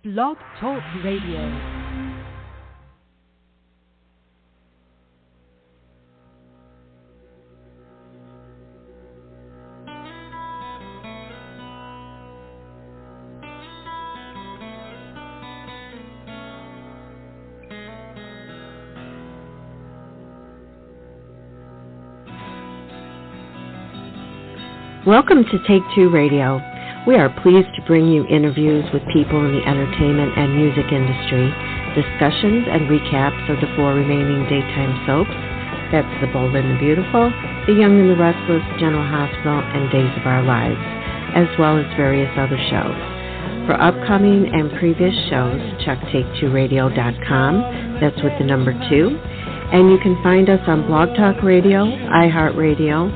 Blog Talk Radio. Welcome to Take-Two Radio. We are pleased to bring you interviews with people in the entertainment and music industry, discussions and recaps of the 4 remaining daytime soaps. That's The Bold and the Beautiful, The Young and the Restless, General Hospital, and Days of Our Lives, as well as various other shows. For upcoming and previous shows, check Take2Radio.com. That's with the number 2. And you can find us on Blog Talk Radio, iHeartRadio,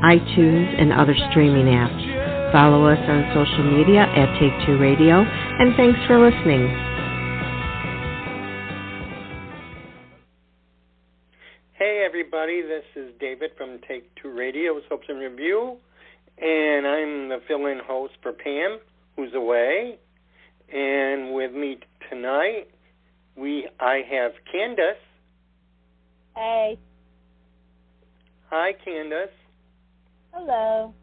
iTunes, and other streaming apps. Follow us on social media at Take-Two Radio, and thanks for listening. Hey everybody, this is David from Take-Two Radio, Soaps and Review, and I'm the fill-in host for Pam, who's away. And with me tonight, I have Candace. Hey. Hi, Candace. Hello.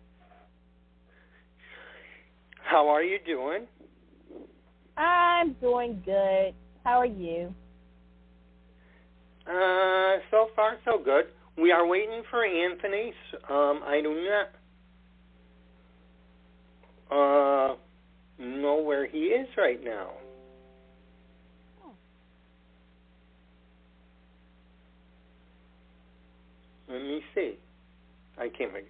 How are you doing? I'm doing good. How are you? So far, so good. We are waiting for Anthony. I do not know where he is right now. Let me see. I can't make.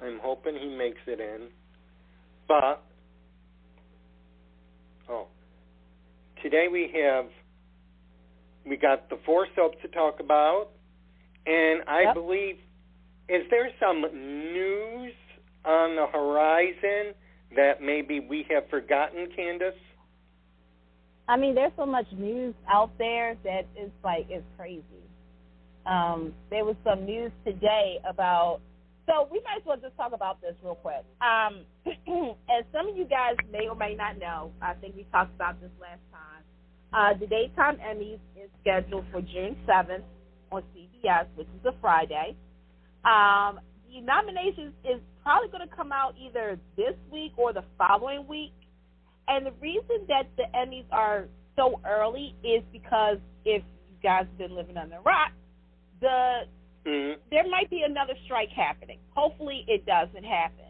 I'm hoping he makes it in. But, today we got the 4 soaps to talk about, and I believe, is there some news on the horizon that maybe we have forgotten, Candace? I mean, there's so much news out there that it's crazy. There was some news today about. So we might as well just talk about this real quick. As some of you guys may or may not know, I think we talked about this last time, the Daytime Emmys is scheduled for June 7th on CBS, which is a Friday. The nominations is probably going to come out either this week or the following week. And the reason that the Emmys are so early is because if you guys have been living under a rock, there might be another strike happening. Hopefully it doesn't happen.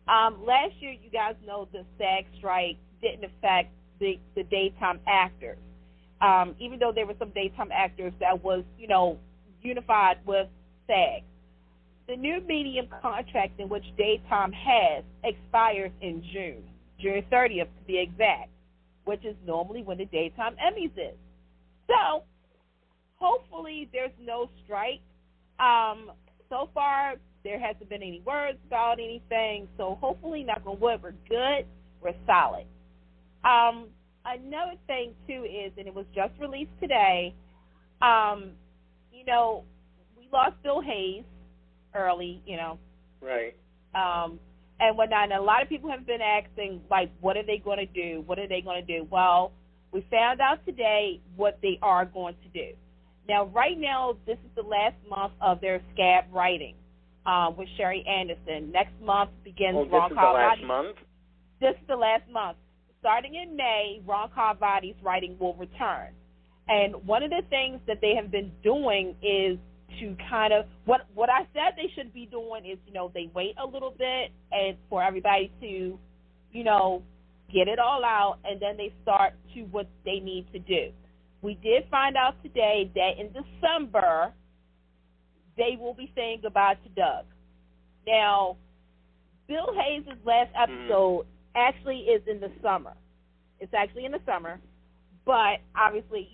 Last year, you guys know the SAG strike didn't affect the daytime actors. Even though there were some daytime actors that was, unified with SAG. The new medium contract in which daytime has expires in June 30th to be exact, which is normally when the Daytime Emmys is. So, hopefully there's no strike. So far, there hasn't been any words about anything, so hopefully, knock on wood, we're good, we're solid. Another thing, too, is, and it was just released today, we lost Bill Hayes early, Right. And whatnot, and a lot of people have been asking, what are they going to do? What are they going to do? Well, we found out today what they are going to do. Now, right now, this is the last month of their scab writing with Sherry Anderson. Next month begins Ron Carvati's. This is the last month? This is the last month. Starting in May, Ron Carvati's writing will return. And one of the things that they have been doing is to kind of, what I said they should be doing is, they wait a little bit and for everybody to, get it all out, and then they start to what they need to do. We did find out today that in December, they will be saying goodbye to Doug. Now, Bill Hayes' last episode actually is in the summer. It's actually in the summer, but obviously,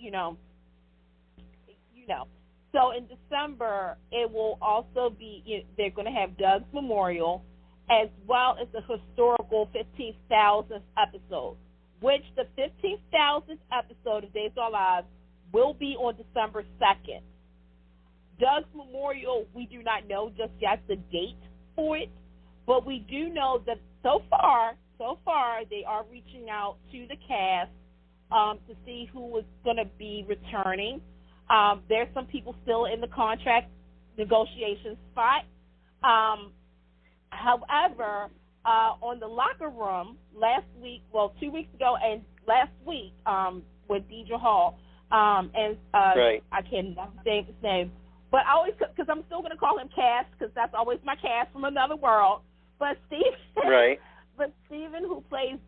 So in December, it will also be, they're going to have Doug's memorial as well as the historical 15,000th episode, which the 15,000th episode of Days of Our Lives will be on December 2nd. Doug's memorial, we do not know just yet the date for it, but we do know that so far, they are reaching out to the cast to see who is going to be returning. There's some people still in the contract negotiation spot. However, on the locker room last week, 2 weeks ago and last week with Deidre Hall, and right. I can't say his name, but I always, because I'm still going to call him Cass, because that's always my Cass from another world. But Stephen, right. But Stephen, who played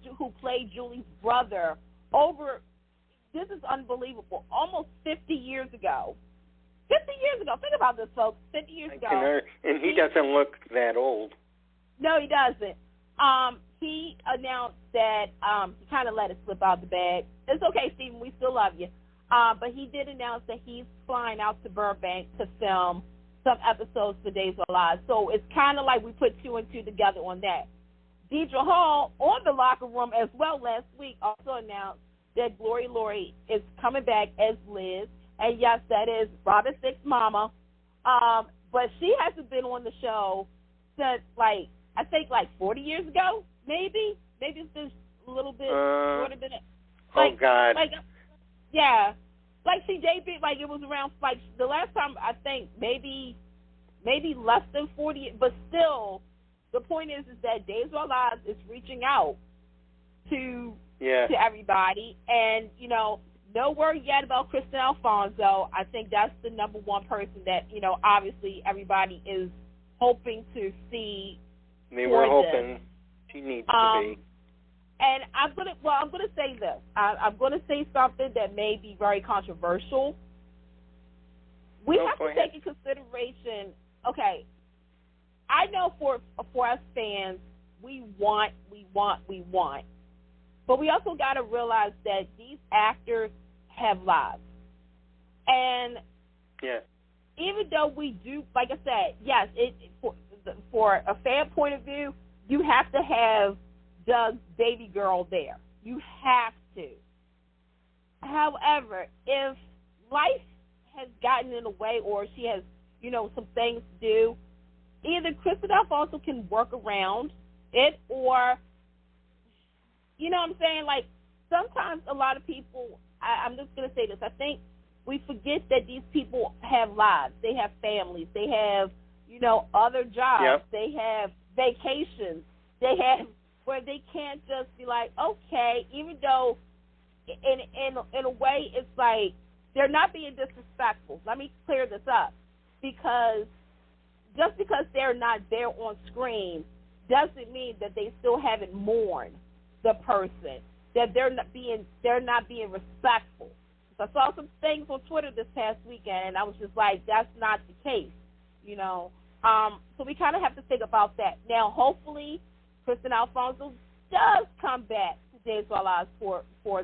Julie's brother, this is unbelievable, almost 50 years ago. 50 years ago. Think about this, folks. 50 years ago. And he doesn't look that old. No, he doesn't. He announced that he kind of let it slip out the bag. It's okay, Stephen. We still love you. But he did announce that he's flying out to Burbank to film some episodes for Days of Our Lives. So it's kind of like we put two and two together on that. Deidre Hall, on the locker room as well last week, also announced that Glory Laurie is coming back as Liz. And, yes, that is Robin Thicke's mama. But she hasn't been on the show since, I think 40 years ago, maybe. Maybe it's been a little bit more than it. Oh, God. Yeah. She debuted, it was around, the last time, I think, maybe less than 40, but still, the point is that Days of Our Lives is reaching out to everybody. And, no word yet about Kristen Alfonso. I think that's the number one person that, obviously everybody is hoping to see. They were hoping she needs to be. And I'm gonna say this. I'm gonna say something that may be very controversial. We have to take into consideration. Okay, I know for us fans, we want, but we also got to realize that these actors have lives, and even though we do, like I said, yes, for a fan point of view, you have to have Doug's baby girl there. You have to. However, if life has gotten in the way or she has, some things to do, either Kristen Alfonso can work around it or, you know what I'm saying? Sometimes a lot of people, I'm just going to say this, I think we forget that these people have lives. They have families. They have, other jobs. Yep. They have vacations. They have where they can't just be okay, even though in a way it's they're not being disrespectful. Let me clear this up, because just because they're not there on screen doesn't mean that they still haven't mourned the person, that they're not being respectful. So I saw some things on Twitter this past weekend, and I was just that's not the case, So we kind of have to think about that. Now, hopefully, Kristen Alfonso does come back to Days of Our Lives for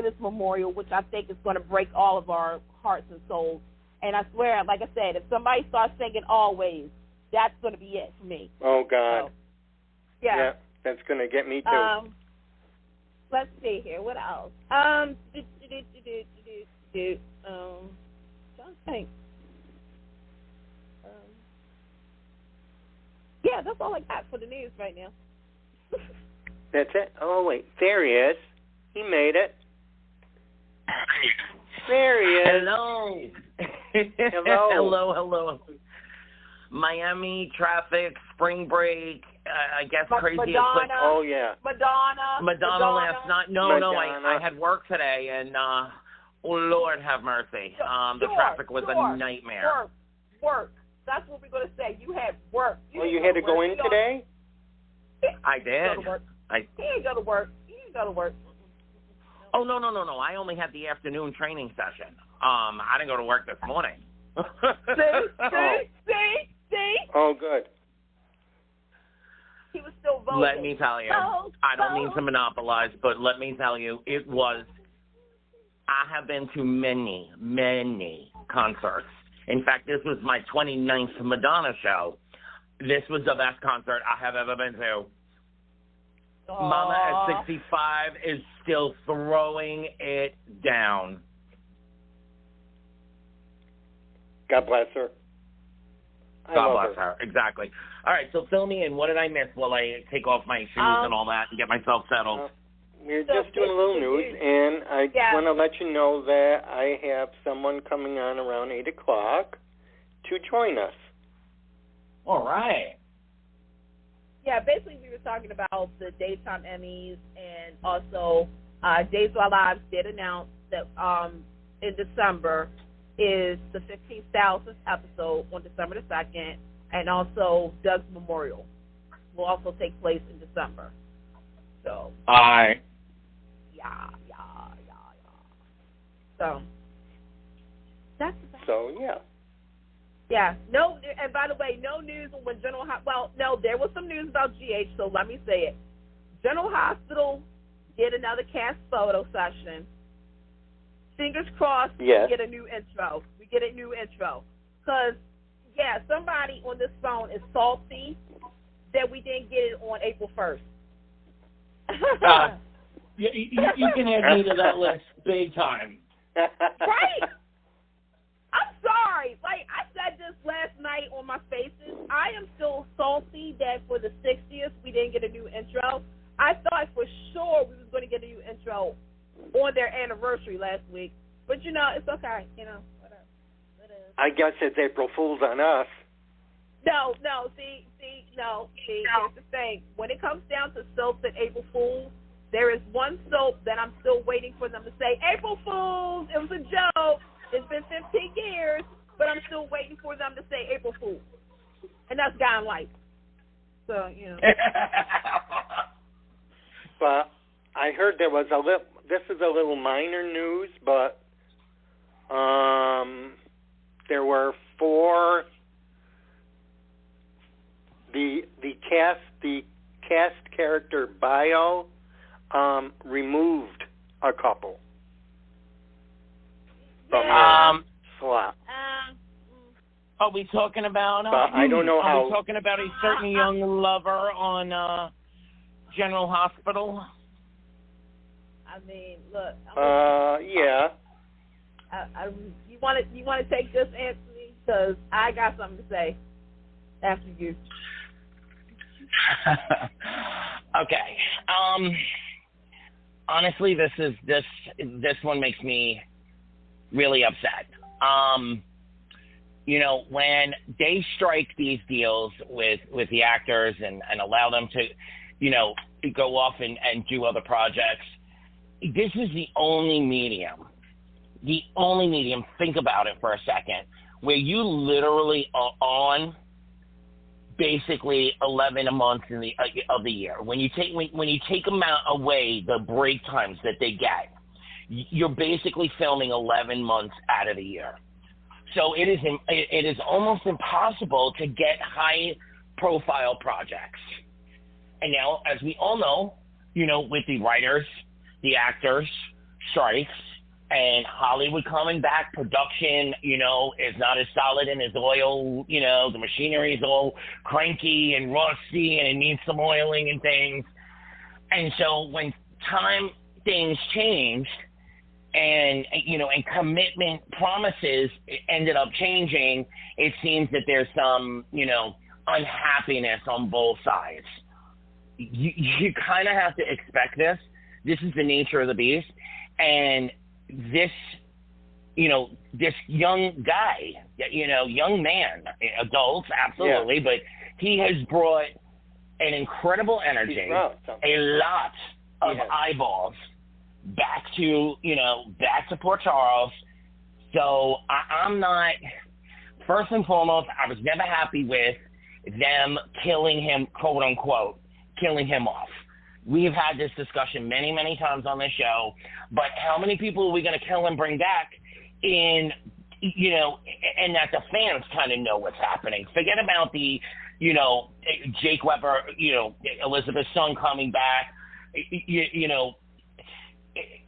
this memorial, which I think is going to break all of our hearts and souls. And I swear, like I said, if somebody starts singing Always, that's going to be it for me. Oh, God. So, yeah, that's going to get me, too. Let's see here. What else? Trying to think. Yeah, that's all I got for the news right now. That's it? Oh, wait. There he is. He made it. There he is. Hello. Hello. Hello. Miami traffic, spring break, I guess crazy. Madonna. Oh, yeah. Madonna last night. No, I had work today, and Lord have mercy. The traffic was a nightmare. Work. That's what we're going to say. You had work. You had to go in today? I did. He ain't go to work. Oh, no. I only had the afternoon training session. I didn't go to work this morning. See? Oh, good. He was still voting. Let me tell you, I don't mean to monopolize, but let me tell you, I have been to many, many concerts. In fact, this was my 29th Madonna show. This was the best concert I have ever been to. Aww. Mama at 65 is still throwing it down. God bless her. God bless her. Exactly. All right, so fill me in. What did I miss while I take off my shoes and all that and get myself settled? We're just doing a little news, and I want to let you know that I have someone coming on around 8 o'clock to join us. All right. Yeah, basically we were talking about the Daytime Emmys, and also Days of Our Lives did announce that in December is the 15,000th episode on December the 2nd, and also Doug's Memorial will also take place in December. So. All right. Yeah. So. That's about yeah. Yeah. No, and by the way, no news on when General well, no, there was some news about GH, so let me say it. General Hospital did another cast photo session. Fingers crossed we get a new intro. Because, somebody on this phone is salty that we didn't get it on April 1st. You can add me to that list big time. Right? I'm sorry. Like, I said this last night on my Spaces. I am still salty that for the 60th we didn't get a new intro. I thought for sure we was going to get a new intro on their anniversary last week. But, it's okay. Whatever. I guess it's April Fool's on us. No. See, here's the thing. When it comes down to soaps and April Fools, there is one soap that I'm still waiting for them to say, April Fools, it was a joke. It's been 15 years, but I'm still waiting for them to say April Fools. And that's Gone Light. So, But I heard there was this is a little minor news, but there were 4, the cast character bio removed a couple. Slot. Are we talking about? I don't know how. Are we talking about a certain young lover on General Hospital? I mean, look. Yeah. You want to take this, Anthony? Because I got something to say after you. Okay. Honestly, this one makes me really upset. When they strike these deals with the actors and allow them to, go off and do other projects, this is the only medium, think about it for a second, where you literally are on basically 11 months of the year. When you take them away the break times that they get, you're basically filming 11 months out of the year. So it is almost impossible to get high-profile projects. And now, as we all know, with the writers, the actors, strikes, and Hollywood coming back, production, is not as solid in as oil. The machinery is all cranky and rusty, and it needs some oiling and things. And so when things changed, and commitment promises ended up changing, it seems that there's some unhappiness on both sides. You kind of have to expect this. This is the nature of the beast, and this young guy, young man, adults, absolutely, but he has brought an incredible energy, a lot of eyeballs back to Port Charles. So I'm not, first and foremost, I was never happy with them killing him, quote unquote, killing him off. We have had this discussion many, many times on this show, but how many people are we going to kill and bring back and that the fans kind of know what's happening? Forget about the, Jake Weber, Elizabeth's son coming back,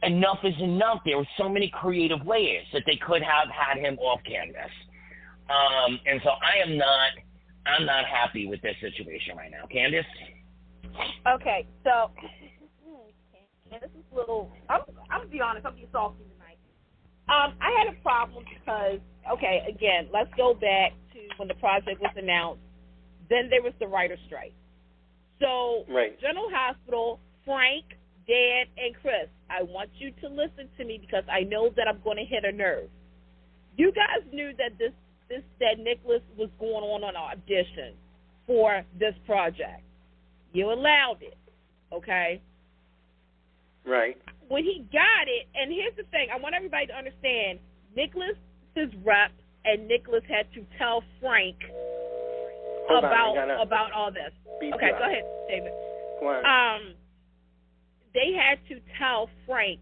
enough is enough. There were so many creative ways that they could have had him off canvas. And so I'm not happy with this situation right now. Candace? Okay, so this is a little, I'm going to be honest, I'm being salty tonight. I had a problem because okay, again, let's go back to when the project was announced. Then there was the writer's strike. So, right. General Hospital, Frank, Dan, and Chris, I want you to listen to me because I know that I'm going to hit a nerve. You guys knew that that Nicholas was going on an audition for this project. You allowed it, okay? Right. When he got it, and here's the thing, I want everybody to understand, Nicholas, his rep, and Nicholas had to tell Frank about all this. Okay, go ahead, David. Go on. They had to tell Frank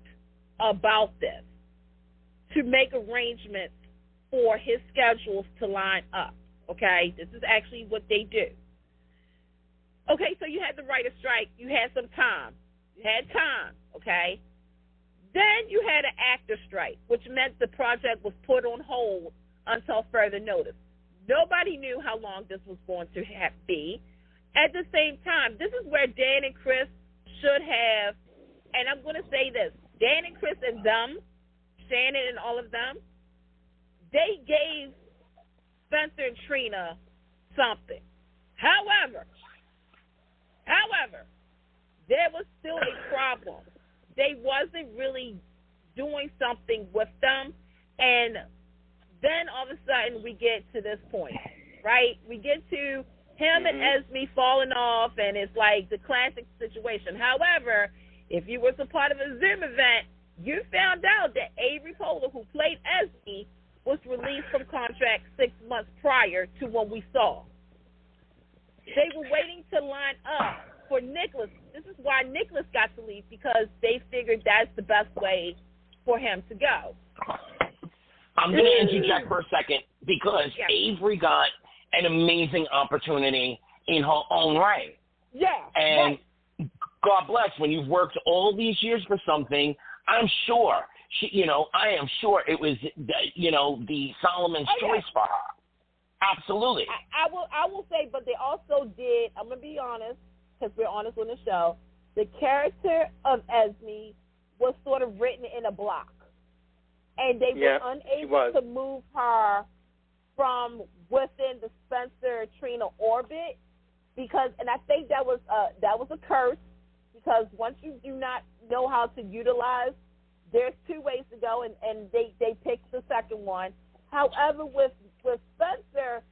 about this to make arrangements for his schedules to line up. Okay, this is actually what they do. Okay, so you had the writer's strike. You had some time. You had time, okay? Then you had an actor strike, which meant the project was put on hold until further notice. Nobody knew how long this was going to be. At the same time, this is where Dan and Chris should have, and I'm going to say this, Dan and Chris and them, Shannon and all of them, they gave Spencer and Trina something. However, there was still a problem. They wasn't really doing something with them, and then all of a sudden we get to this point, right? We get to him and Esme falling off, and it's like the classic situation. However, if you was a part of a Zoom event, you found out that Avery Poehler, who played Esme, was released from contract 6 months prior to when we saw. They were waiting to line up for Nicholas. This is why Nicholas got to leave, because they figured that's the best way for him to go. I'm going to interject for a second because Avery got an amazing opportunity in her own right. Yeah. And God bless, when you've worked all these years for something, I'm sure, I am sure it was, the Solomon's choice for her. Absolutely. I will say, but they also did, I'm going to be honest, because we're honest on the show, the character of Esme was sort of written in a block. And they were unable to move her from within the Spencer Trina orbit because, and I think that was a curse, because once you do not know how to utilize, there's two ways to go, and they picked the second one. However, with Spencer,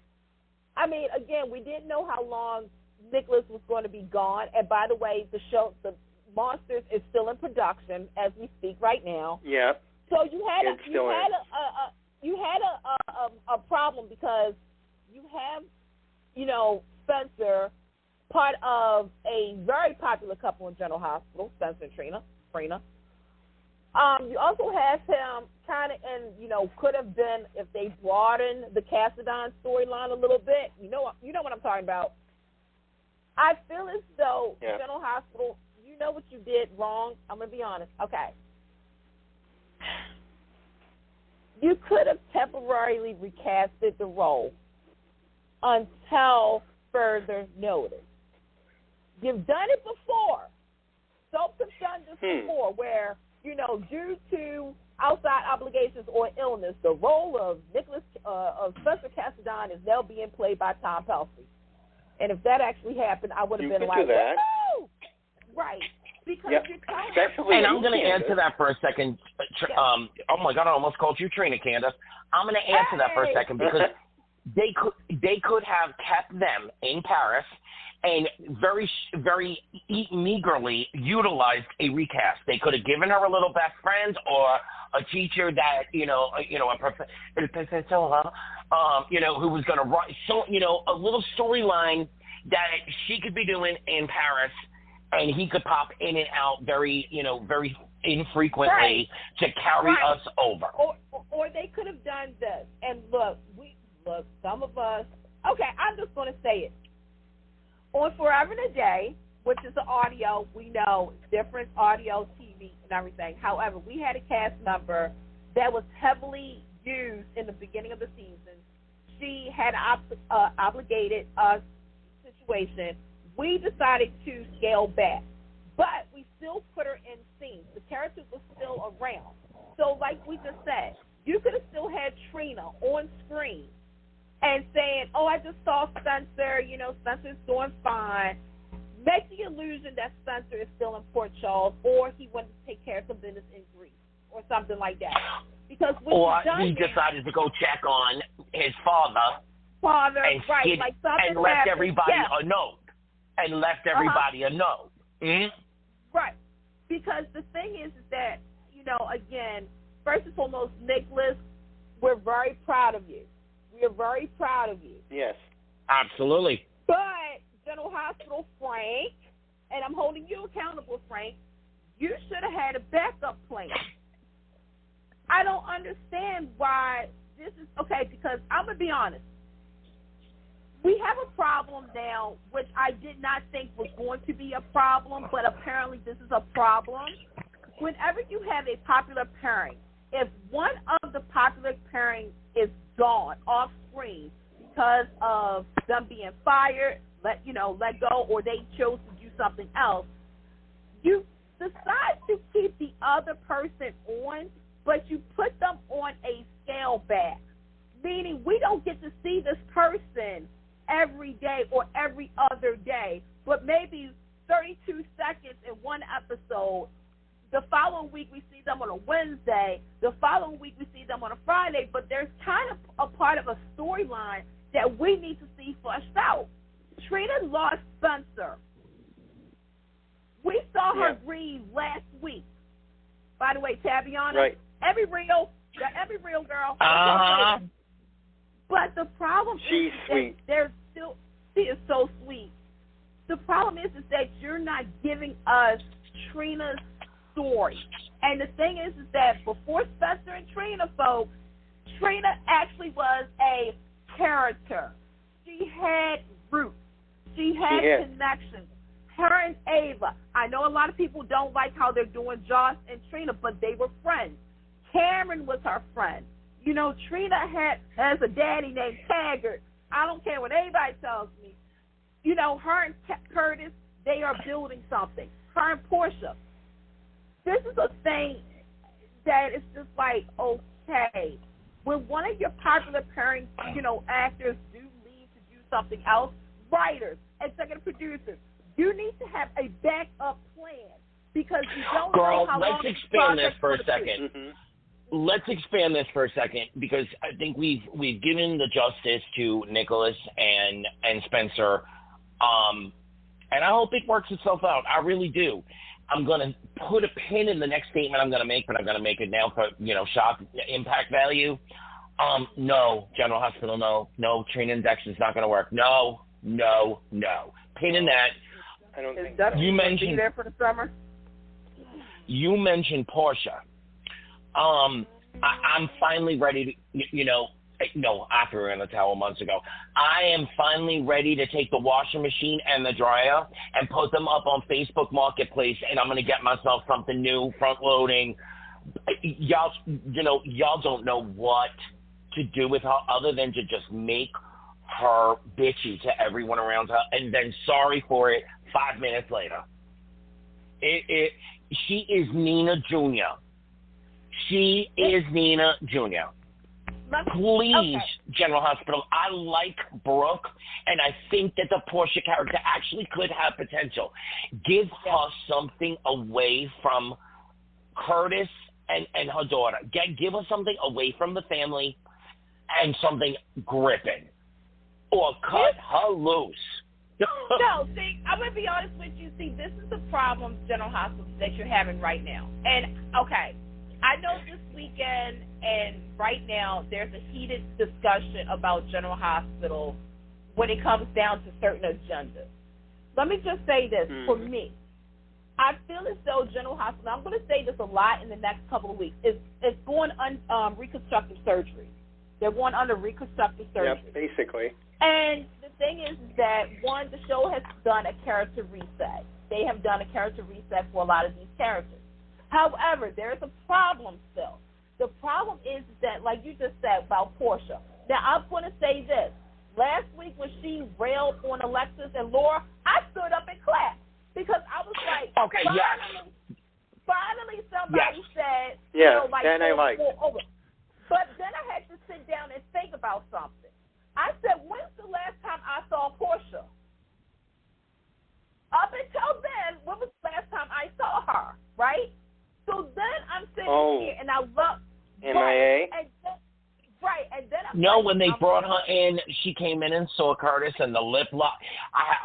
I mean, again, we didn't know how long Nicholas was going to be gone. And by the way, the Monsters is still in production as we speak right now. Yeah. So you had a problem because you have, Spencer, part of a very popular couple in General Hospital, Spencer and Trina. You also have him kind of, and could have been, if they broadened the Cassadine storyline a little bit. You know what I'm talking about. I feel as though General Hospital, you know what you did wrong. I'm gonna be honest. Okay. You could have temporarily recasted the role until further notice. You've done it before. Soaps have done this before where, due to outside obligations or illness, the role of Spencer Cassadine is now being played by Tom Pelfrey. And if that actually happened, I would have been like, woo! Right. Because and I'm going to add to that for a second. Oh, my God, I almost called you Trina, Candace. I'm going to add to that for a second because they could have kept them in Paris and very, very meagerly utilized a recast. They could have given her a little best friend or a teacher that, a professor, who was going to write, a little storyline that she could be doing in Paris, and he could pop in and out very infrequently to carry us over. Or they could have done this. And look, some of us, okay, I'm just going to say it. On Forever and a Day, which is the audio, we know, different audio, TV, and everything. However, we had a cast member that was heavily used in the beginning of the season. She had obligated us situation. We decided to scale back, but we still put her in scenes. The character was still around. So like we just said, You could have still had Trina on screen and saying, oh, I just saw Spencer, Spencer's doing fine. Make the illusion that Spencer is still in Port Charles, or he wanted to take care of some business in Greece or something like that. Because or he decided to go check on his father and right, like something and left happened. everybody a note. And left everybody a note. Mm-hmm. Right. Because the thing is that, again, first and foremost, Nicholas, we're very proud of you. We are very proud of you. Yes. Absolutely. But General Hospital Frank, and I'm holding you accountable, Frank, you should have had a backup plan. I don't understand why this is okay, because I'm going to be honest. We have a problem now, which I did not think was going to be a problem, but apparently this is a problem. Whenever you have a popular pairing, if one of the popular pairings is gone off screen because of them being fired, let go, or they chose to do something else, you decide to keep the other person on, but you put them on a scale back, meaning we don't get to see this person every day or every other day, but maybe 32 seconds in one episode. The following week we see them on a Wednesday. The following week we see them on a Friday, but there's kind of a part of a storyline that we need to see fleshed out. Trina lost Spencer. We saw her grieve last week. By the way, Taviana, right. every real girl. Uh-huh. But the problem She's is sweet. that there's still, she is so sweet. The problem is that you're not giving us Trina's story. And the thing is that before Spencer and Trina, folks, Trina actually was a character. She had roots. She had connections. Her and Ava. I know a lot of people don't like how they're doing Joss and Trina, but they were friends. Cameron was her friend. Trina has a daddy named Taggart. I don't care what anybody tells me. Her and Curtis, they are building something. Her and Portia. This is a thing that is just like, okay, when one of your popular pairing, actors do leave to do something else, writers, executive producers, you need to have a backup plan because you don't know how long let's expand this for a second. Mm-hmm. Let's expand this for a second because I think we've given the justice to Nicholas and Spencer, and I hope it works itself out. I really do. I'm going to put a pin in the next statement I'm going to make, but I'm going to make it now for shock impact value. No, General Hospital, no, Trina Index is not going to work. No. Pin in that. I don't think you mentioned there for the summer. You mentioned Portia. I'm finally ready to, I threw in the towel months ago. I am finally ready to take the washing machine and the dryer and put them up on Facebook Marketplace, and I'm going to get myself something new, front loading. Y'all don't know what to do with her other than to just make her bitchy to everyone around her, and then sorry for it 5 minutes later. She is Nina Jr. She is Nina Jr. Please, General Hospital, I like Brooke, and I think that the Portia character actually could have potential. Give her something away from Curtis and her daughter. Give her something away from the family and something gripping. Or cut her loose. No, see, I'm going to be honest with you. See, this is the problem, General Hospital, that you're having right now. And, okay, I know this weekend and right now there's a heated discussion about General Hospital when it comes down to certain agendas. Let me just say this. For me, I feel as though General Hospital, I'm going to say this a lot in the next couple of weeks, it's going on reconstructive surgery. They're going under reconstructive surgery. Yep, basically. And the thing is that, one, the show has done a character reset. They have done a character reset for a lot of these characters. However, there is a problem still. The problem is that, like you just said about Portia. Now, I'm going to say this. Last week when she railed on Alexis and Laura, I stood up and clapped because I was like, finally somebody said, that I like. Over. But sit down and think about something. I said, when's the last time I saw Portia? Up until then, when was the last time I saw her, right? So then I'm sitting here, and I look. MIA? And then I'm No, when they brought her in, she came in and saw Curtis and the lip lock.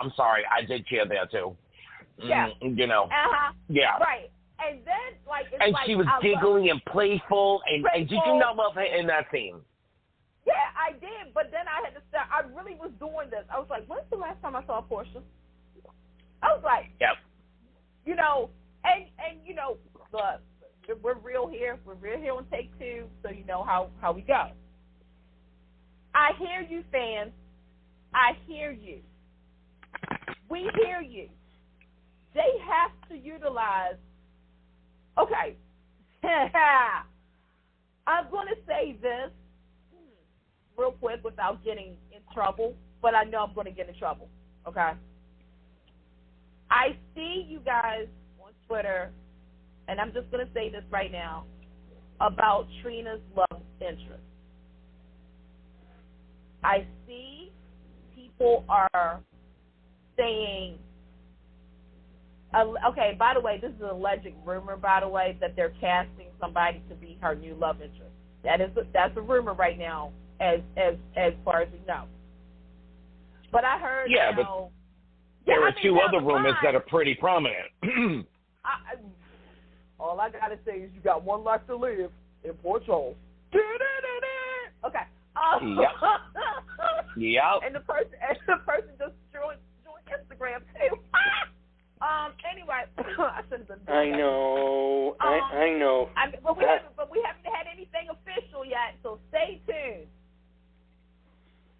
I'm sorry, I did cheer there, too. Yeah. You know. Uh-huh. Yeah. Right. And then, like, it's and like she was giggly and playful. And did you not love her in that scene? Yeah, I did. But then I had to start. I really was doing this. I was like, when's the last time I saw Portia? I was like, yep. You know, and you know, look, we're real here. We're real here on Take Two, so you know how we go. I hear you, fans. I hear you. We hear you. They have to utilize. Okay. I'm going to say this real quick without getting in trouble, but I know I'm going to get in trouble. Okay. I see you guys on Twitter, and I'm just going to say this right now, about Trina's love interest. I see people are saying, okay, by the way, this is an alleged rumor, by the way, that they're casting somebody to be her new love interest. That's a rumor right now, as far as we know. But I heard, but there are two other rumors that are pretty prominent. All I gotta say is you got one life to live in Port Charles. Okay. Yep. Yep. And the person just joined Instagram too. Anyway, I should have been. I know. I know. But we haven't had anything official yet, so stay tuned.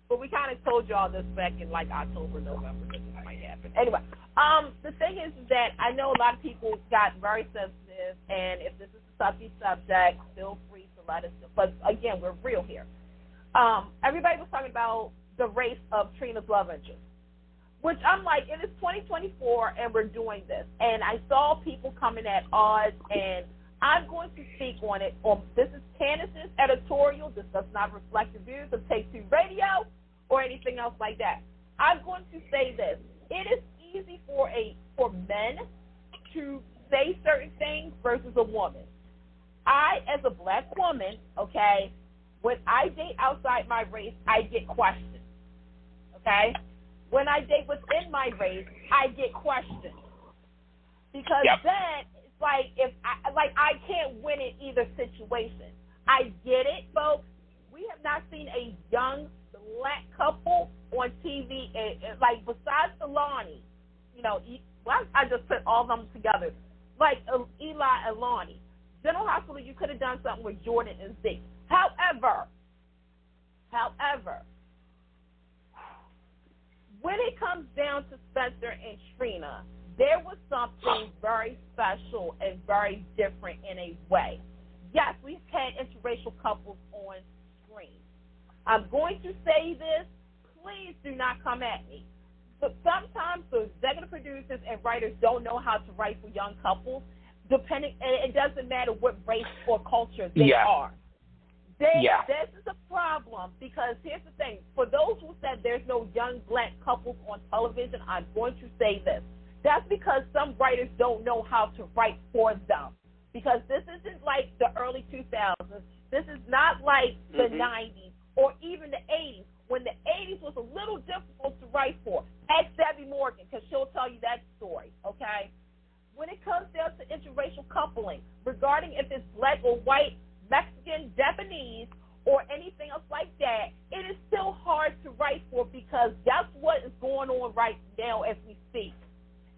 But we kind of told y'all this back in like October, November that this might happen. Anyway, the thing is that I know a lot of people got very sensitive, and if this is a touchy subject, feel free to let us know. But again, we're real here. Everybody was talking about the race of Trina's love interest, which I'm like, it is 2024, and we're doing this. And I saw people coming at odds, and I'm going to speak on it. This is Candace's editorial. This does not reflect the views of Take Two Radio or anything else like that. I'm going to say this. It is easy for men to say certain things versus a woman. I, as a black woman, okay, when I date outside my race, I get questioned, okay? When I date within my race, I get questioned. Because then it's like I can't win in either situation. I get it, folks. We have not seen a young black couple on TV, like besides Alani, you know, I just put all of them together, like Eli and Lonnie. General Hospital, you could have done something with Jordan and Zeke. However, when it comes down to Spencer and Trina, there was something very special and very different in a way. Yes, we've had interracial couples on screen. I'm going to say this. Please do not come at me. But sometimes the executive producers and writers don't know how to write for young couples. And it doesn't matter what race or culture they are. This is a problem because here's the thing. For those who said there's no young black couples on television, I'm going to say this. That's because some writers don't know how to write for them. Because this isn't like the early 2000s. This is not like the 90s or even the 80s. When the 80s was a little difficult to write for. Ask Debbie Morgan because she'll tell you that story, okay? When it comes down to interracial coupling, regarding if it's black or white, Mexican, Japanese, or anything else like that, it is still hard to write for because that's what is going on right now as we speak.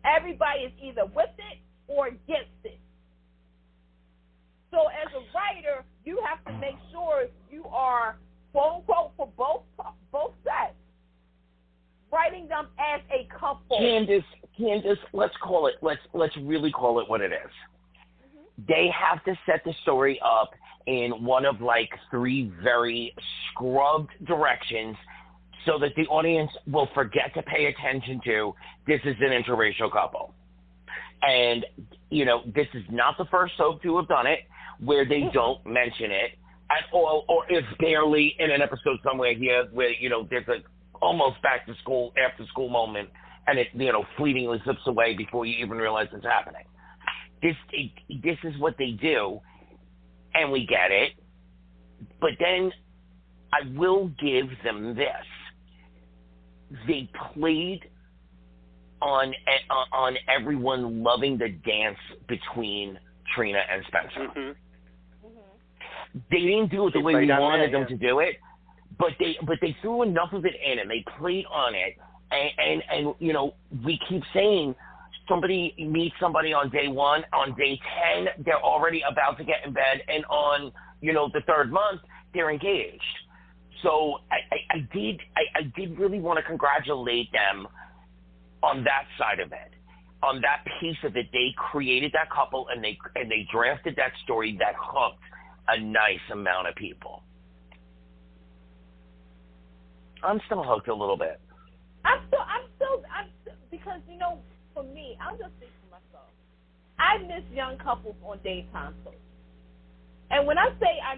Everybody is either with it or against it. So as a writer, you have to make sure you are, quote unquote, for both sets, writing them as a couple. Candace, let's call it. Let's really call it what it is. They have to set the story up in one of like three very scrubbed directions so that the audience will forget to pay attention to this is an interracial couple. And, you know, this is not the first soap to have done it where they don't mention it. at all, or if barely in an episode somewhere here where, there's a almost back to school, after school moment, and it, fleetingly slips away before you even realize it's happening. This is what they do, and we get it. But then I will give them this. They played on everyone loving the dance between Trina and Spencer. Mm-hmm. They didn't do it the way we wanted them to do it, but they threw enough of it in, and they played on it, and we keep saying somebody meets somebody on day 1, on day 10 they're already about to get in bed, and on the third month they're engaged. So I did really want to congratulate them on that side of it, on that piece of it. They created that couple, and they drafted that story that hooked a nice amount of people. I'm still hooked a little bit. I'm still because for me, I'll just think for myself. I miss young couples on daytime soaps, and when I say I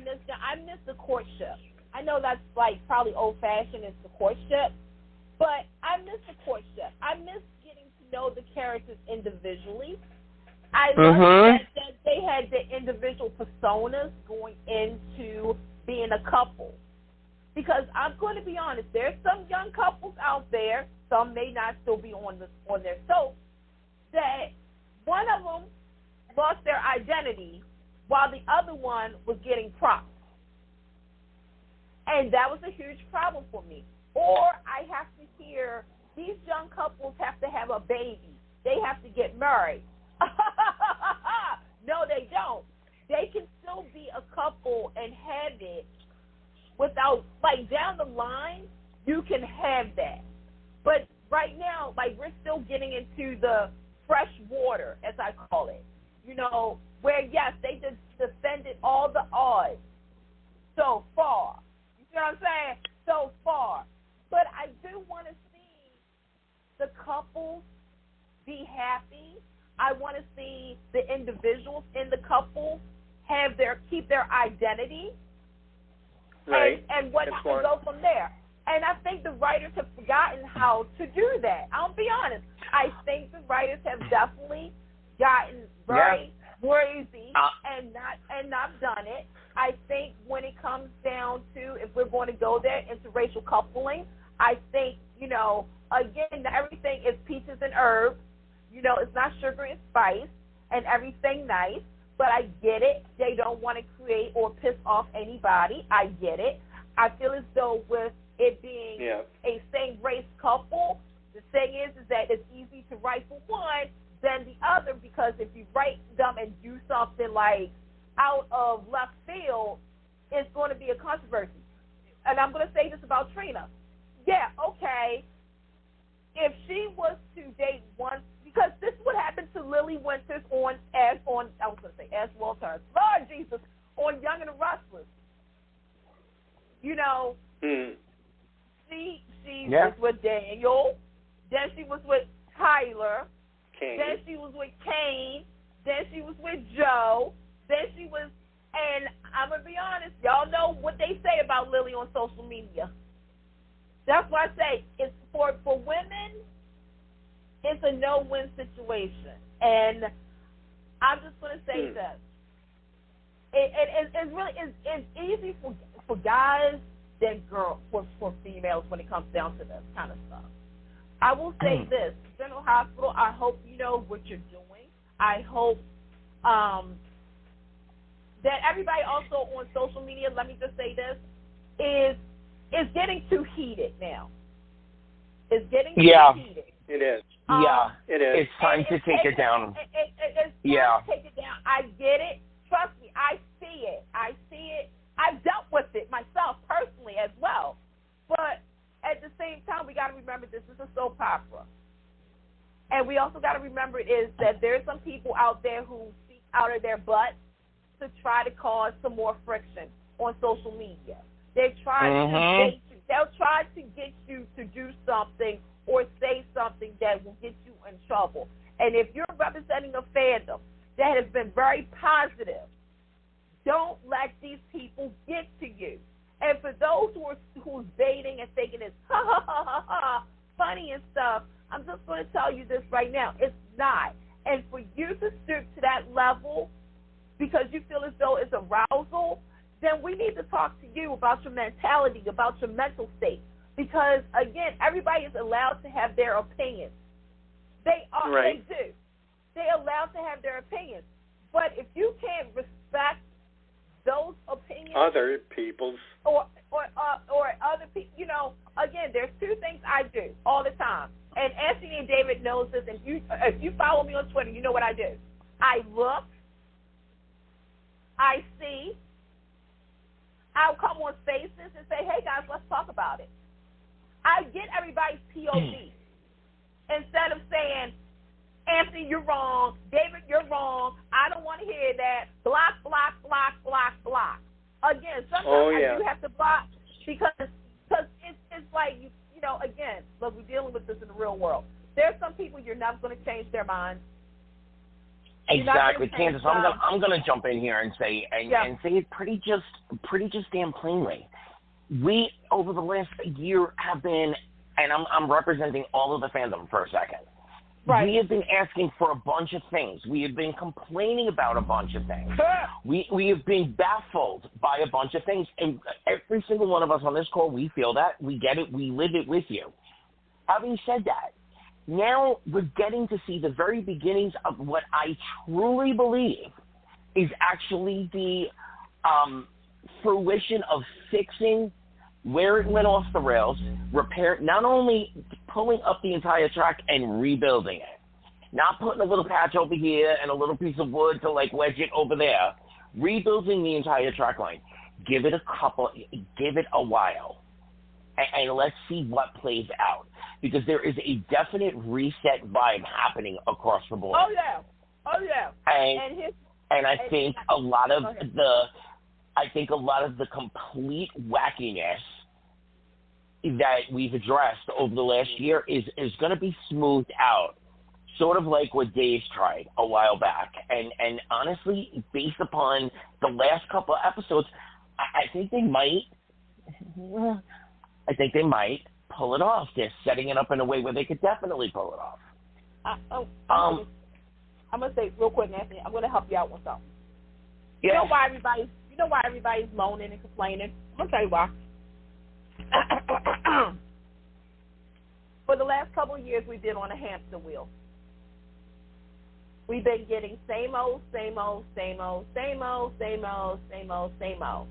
miss the courtship. I know that's probably old-fashioned. It's the courtship, but I miss the courtship. I miss getting to know the characters individually. I love that they had the individual personas going into being a couple. Because I'm going to be honest, there's some young couples out there, some may not still be on their soap, that one of them lost their identity while the other one was getting props. And that was a huge problem for me. Or I have to hear these young couples have to have a baby. They have to get married. No, they don't. They can still be a couple and have it without, down the line, you can have that. But right now, we're still getting into the fresh water, as I call it. Where, yes, they just defended all the odds so far. You know what I'm saying? So far. But I do want to see the couples be happy. I want to see the individuals in the couple keep their identity, right? And what can go from there. And I think the writers have forgotten how to do that. I'll be honest. I think the writers have definitely gotten very crazy and not done it. I think when it comes down to, if we're going to go there, interracial coupling, I think, again, everything is peaches and herbs. It's not sugar and spice and everything nice, but I get it. They don't want to create or piss off anybody. I get it. I feel as though with it being a same-race couple, the thing is that it's easy to write for one than the other, because if you write them and do something out of left field, it's going to be a controversy. And I'm going to say this about Trina. Yeah, okay, if she was to date one, because this is what happened to Lily Winters on Ash Walters, Lord Jesus, on Young and the Restless. She was with Daniel, then she was with Tyler, then she was with Kane, then she was with Joe, then she was, and I'm going to be honest, y'all know what they say about Lily on social media. That's why I say it's for women, it's a no-win situation. And I'm just going to say this. It's really it's easy for guys than girls, for females when it comes down to this kind of stuff. I will say this. General Hospital, I hope you know what you're doing. I hope that everybody also on social media, let me just say this, is getting too heated now. It's getting too heated. It is. It is. It's time to take it down. It's time to take it down. I get it. Trust me, I see it. I've dealt with it myself personally as well. But at the same time, we got to remember this is a soap opera. And we also got to remember is that there's some people out there who speak out of their butts to try to cause some more friction on social media. They'll try to get you to do something or say something that will get you in trouble. And if you're representing a fandom that has been very positive, Don't let these people get to you. And for those who's dating and thinking it's ha ha ha ha ha funny and stuff, I'm just going to tell you this right now. It's not. And for you to stoop to that level because you feel as though it's arousal, then we need to talk to you about your mentality, about your mental state. Because, again, everybody is allowed to have their opinions. They are. Right. They do. They're allowed to have their opinions. But if you can't respect those opinions, other people's, or other people, you know, again, there's two things I do all the time, and Anthony and David knows this. And if you follow me on Twitter, you know what I do. I look, I see, I'll come on Spaces and say, hey guys, let's talk about it. I get everybody's POV instead of saying, Anthony, you're wrong. David, you're wrong. I don't want to hear that. Block, block, block, block, block. Again, sometimes I do have to block because it's like, you know, again, look, we're dealing with this in the real world. There's some people you're never going to change their minds. Exactly, Candace. I'm gonna jump in here and say it pretty just damn plainly. We over the last year have been, and I'm representing all of the fandom for a second. Right. We have been asking for a bunch of things. We have been complaining about a bunch of things. We have been baffled by a bunch of things, and every single one of us on this call, we feel that, we get it, we live it with you. Having said that, now we're getting to see the very beginnings of what I truly believe is actually the fruition of fixing where it went off the rails, not only pulling up the entire track and rebuilding it, not putting a little patch over here and a little piece of wood to like wedge it over there, rebuilding the entire track line. Give it a while, and let's see what plays out. Because there is a definite reset vibe happening across the board. Oh yeah. And I think a lot of the complete wackiness that we've addressed over the last year is going to be smoothed out, sort of like what Dave's tried a while back. And honestly, based upon the last couple of episodes, I think they might pull it off. They're setting it up in a way where they could definitely pull it off. I'm gonna say real quick, Anthony. I'm gonna help you out with something. Yeah. You know why everybody's moaning and complaining? I'm gonna tell you why. For the last couple of years, we've been on a hamster wheel. We've been getting same old, same old, same old, same old, same old, same old, same old,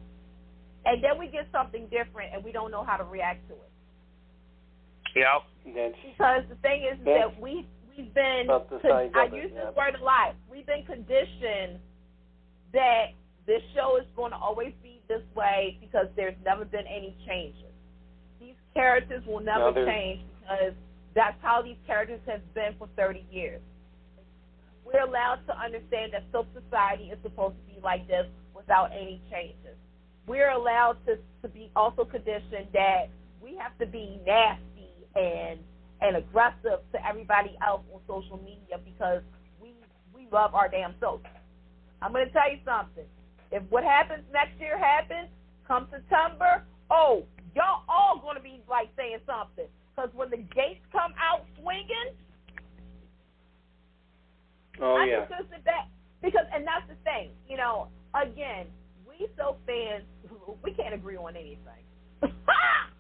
and then we get something different, and we don't know how to react to it. Yep. Because the thing is that we've been, I use this word a lot, we've been conditioned that this show is going to always be this way because there's never been any changes. These characters will never change because that's how these characters have been for 30 years. We're allowed to understand that soap society is supposed to be like this without any changes. We're allowed to be also conditioned that we have to be nasty and aggressive to everybody else on social media because we love our damn soap. I'm going to tell you something. If what happens next year happens, come September, y'all all going to be like saying something. Because when the gates come out swinging, and that's the thing. You know, again, we soap fans, we can't agree on anything.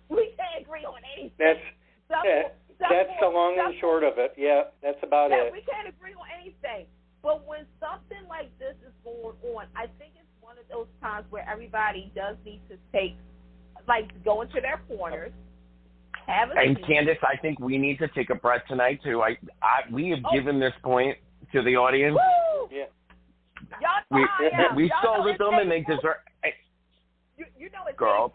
We can't agree on anything. That's the long and short of it. Yeah, that's about it. We can't agree on anything. But when something like this is going on, I think it's one of those times where everybody does need to go into their corners. And Candace, I think we need to take a breath tonight too. We have given this point to the audience. Woo! Yeah. We scolded them, and they deserve. You know it's girl,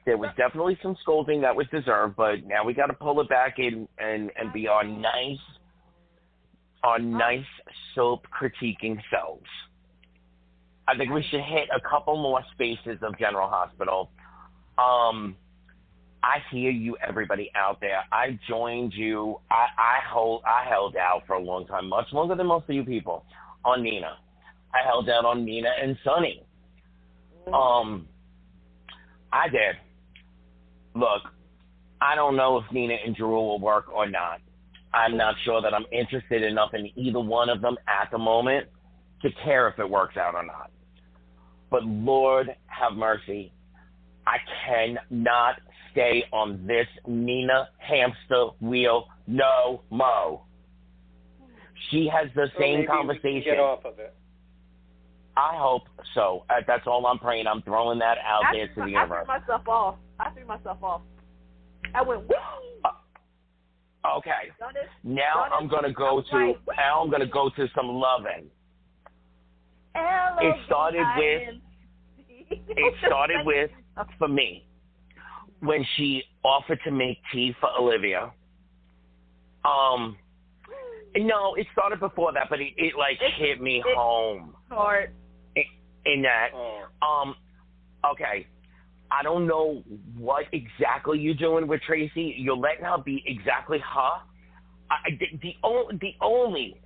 there was definitely some scolding that was deserved, but now we got to pull it back in and be on nice soap critiquing selves. I think we should hit a couple more spaces of General Hospital. I hear you, everybody out there. I joined you. I held out for a long time, much longer than most of you people, on Nina. I held out on Nina and Sonny. I did. Look, I don't know if Nina and Drew will work or not. I'm not sure that I'm interested enough in either one of them at the moment to care if it works out or not. But Lord have mercy, I cannot stay on this Nina hamster wheel no mo. She has the same conversation. We can get off of it. I hope so. That's all I'm praying. I'm throwing that out there to the universe. I threw myself off. I went, woo! Okay. Now I'm gonna go to some loving. It started with for me when she offered to make tea for Olivia. No, it started before that, but it hit me home. Hard. In that, okay, I don't know what exactly you're doing with Tracy. You're letting her be exactly her. The only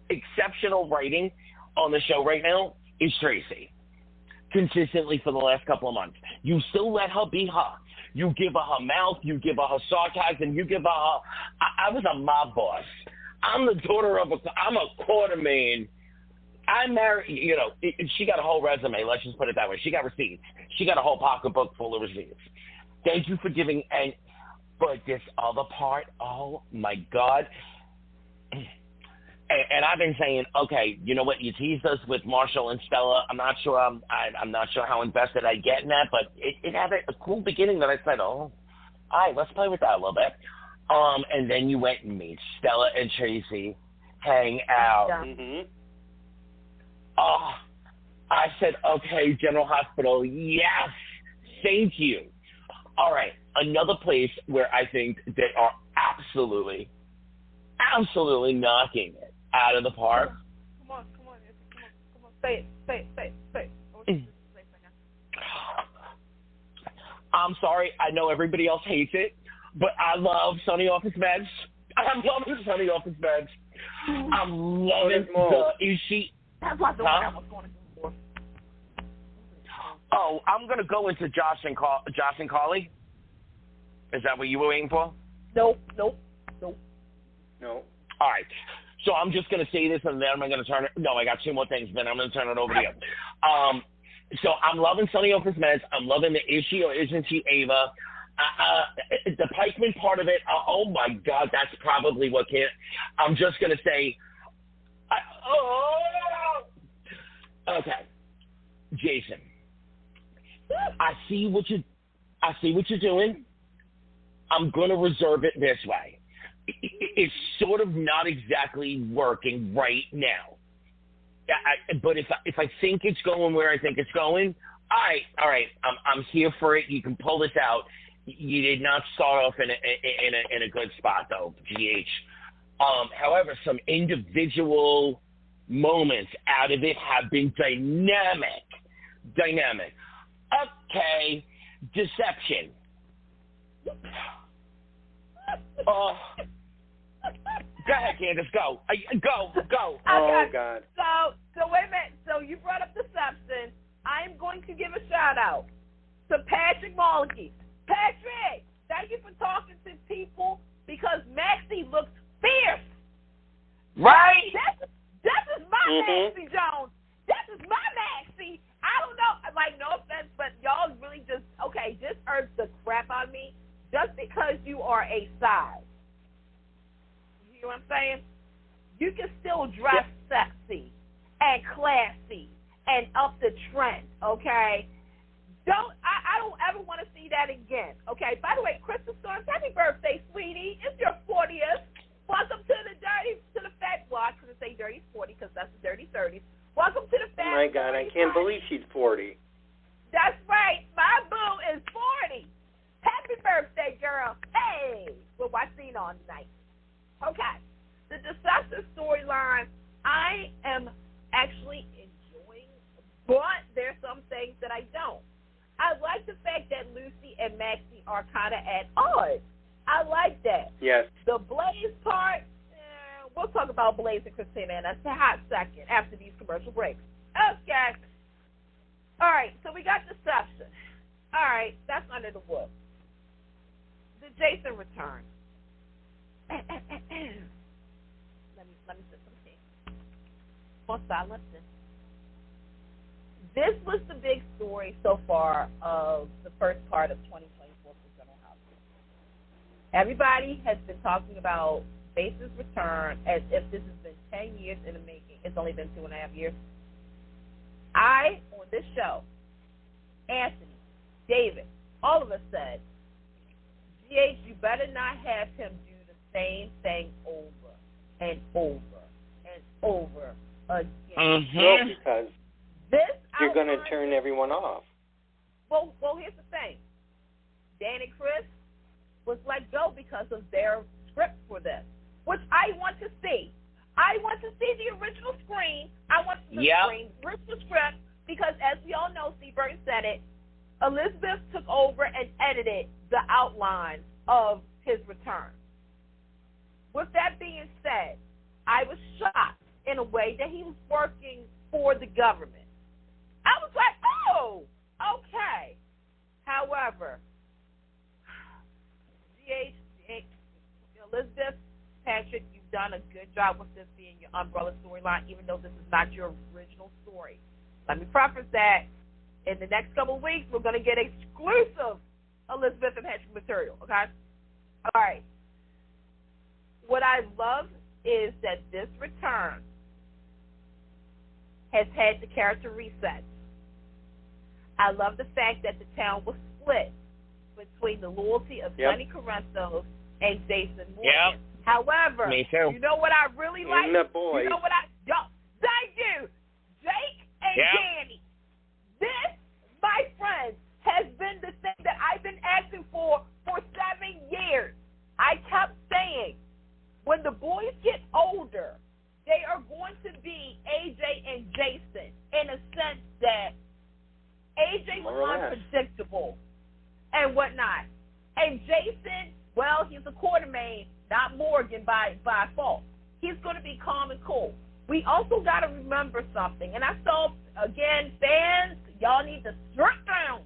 exceptional writing on the show right now is Tracy. Consistently for the last couple of months, you still let her be her. You give her her mouth. You give her her sarcasm. You give her her. I was a mob boss. I'm the daughter of I'm a quarterman. I married, she got a whole resume. Let's just put it that way. She got receipts. She got a whole pocketbook full of receipts. Thank you for giving. But this other part, oh my God. And I've been saying, okay, you know what? You teased us with Marshall and Stella. I'm not sure. I'm not sure how invested I get in that, but it had a cool beginning that I said, oh, all right, let's play with that a little bit. And then you went and made Stella and Tracy hang out. Yeah. Mm-hmm. Oh, I said, okay, General Hospital, yes, thank you. All right, another place where I think they are absolutely knocking it out of the park. Come on. Say it. I'm sorry, I know everybody else hates it, but I love Sunny Office Meds. I'm loving Sunny Office Meds. I'm loving That's what the one I was going to do for. Oh, I'm going to go into Josh and Carly. Is that what you were waiting for? Nope. No. All right. So I'm just going to say this, and then I'm going to turn it. No, I got two more things, then I'm going to turn it over to you. So I'm loving Sunny Office Meds. I'm loving the Is She or Isn't She Ava. The Pikeman part of it, oh, my God, that's probably what can't. I'm just going to say, okay, Jason, I see what you're doing. I'm going to reserve it this way. It's sort of not exactly working right now. But if I think it's going where I think it's going, all right, I'm here for it. You can pull this out. You did not start off in a good spot though, GH. However, some individual moments out of it have been dynamic. Okay, deception. Go ahead, Candace. Go. Go. Oh, God. So wait a minute. So you brought up deception. I am going to give a shout out to Patrick Mulligan. Patrick, thank you for talking to people because Maxie looks fierce. Right? This is my Maxie Jones. This is my Maxie. I don't know. Like, no offense, but y'all really just urged the crap out of me just because you are a size. You hear what I'm saying? You can still dress sexy and classy and up the trend, okay? I don't ever want to see that again, okay? By the way, Crystal Storms, happy birthday, sweetie. It's your 40th. Welcome to the fat, well, I couldn't say dirty 40 because that's the dirty 30s. Welcome to the fat. Oh, my God, I can't believe she's 40. That's right. My boo is 40. Happy birthday, girl. Hey, we're watching on tonight. Okay. The deceptive storyline, I am actually enjoying, but there's some things that I don't. I like the fact that Lucy and Maxie are kind of at odds. I like that. Yes. The Blaze part, we'll talk about Blaze and Christina in a hot second after these commercial breaks. Okay. All right, so we got deception. All right, that's under the wood. The Jason return. let me sit some tea. More silence. This was the big story so far of the first part of 2024 for General Hospital. Everybody has been talking about Jason's return as if this has been 10 years in the making. It's only been 2.5 years. I, on this show, Anthony, David, all of us said, GH, you better not have him do the same thing over and over and over again. Mm-hmm. No, because you're going to outline, turn everyone off. Well, here's the thing. Dan and Chris was let go because of their script for this, which I want to see. I want to see the original screen. I want the original script, because as we all know, Steve Burton said it, Elizabeth took over and edited the outline of his return. With that being said, I was shocked in a way that he was working for the government. I was like, oh, okay. However, Elizabeth, Patrick, you've done a good job with this being your umbrella storyline, even though this is not your original story. Let me preface that. In the next couple of weeks, we're going to get exclusive Elizabeth and Patrick material, okay? All right. What I love is that this return has had the character resets. I love the fact that the town was split between the loyalty of Sonny Corinthos and Jason Morgan. Yep. However, Me too. you know what I really like? And the boys. You know what thank you, Jake and Danny. This, my friends, has been the thing that I've been asking for 7 years. I kept saying, when the boys get older, they are going to be AJ and Jason, in a sense that AJ was unpredictable and whatnot. And Jason, well, he's a quartermain, not Morgan by fault. He's going to be calm and cool. We also got to remember something. And I saw, again, fans, y'all need to strip down.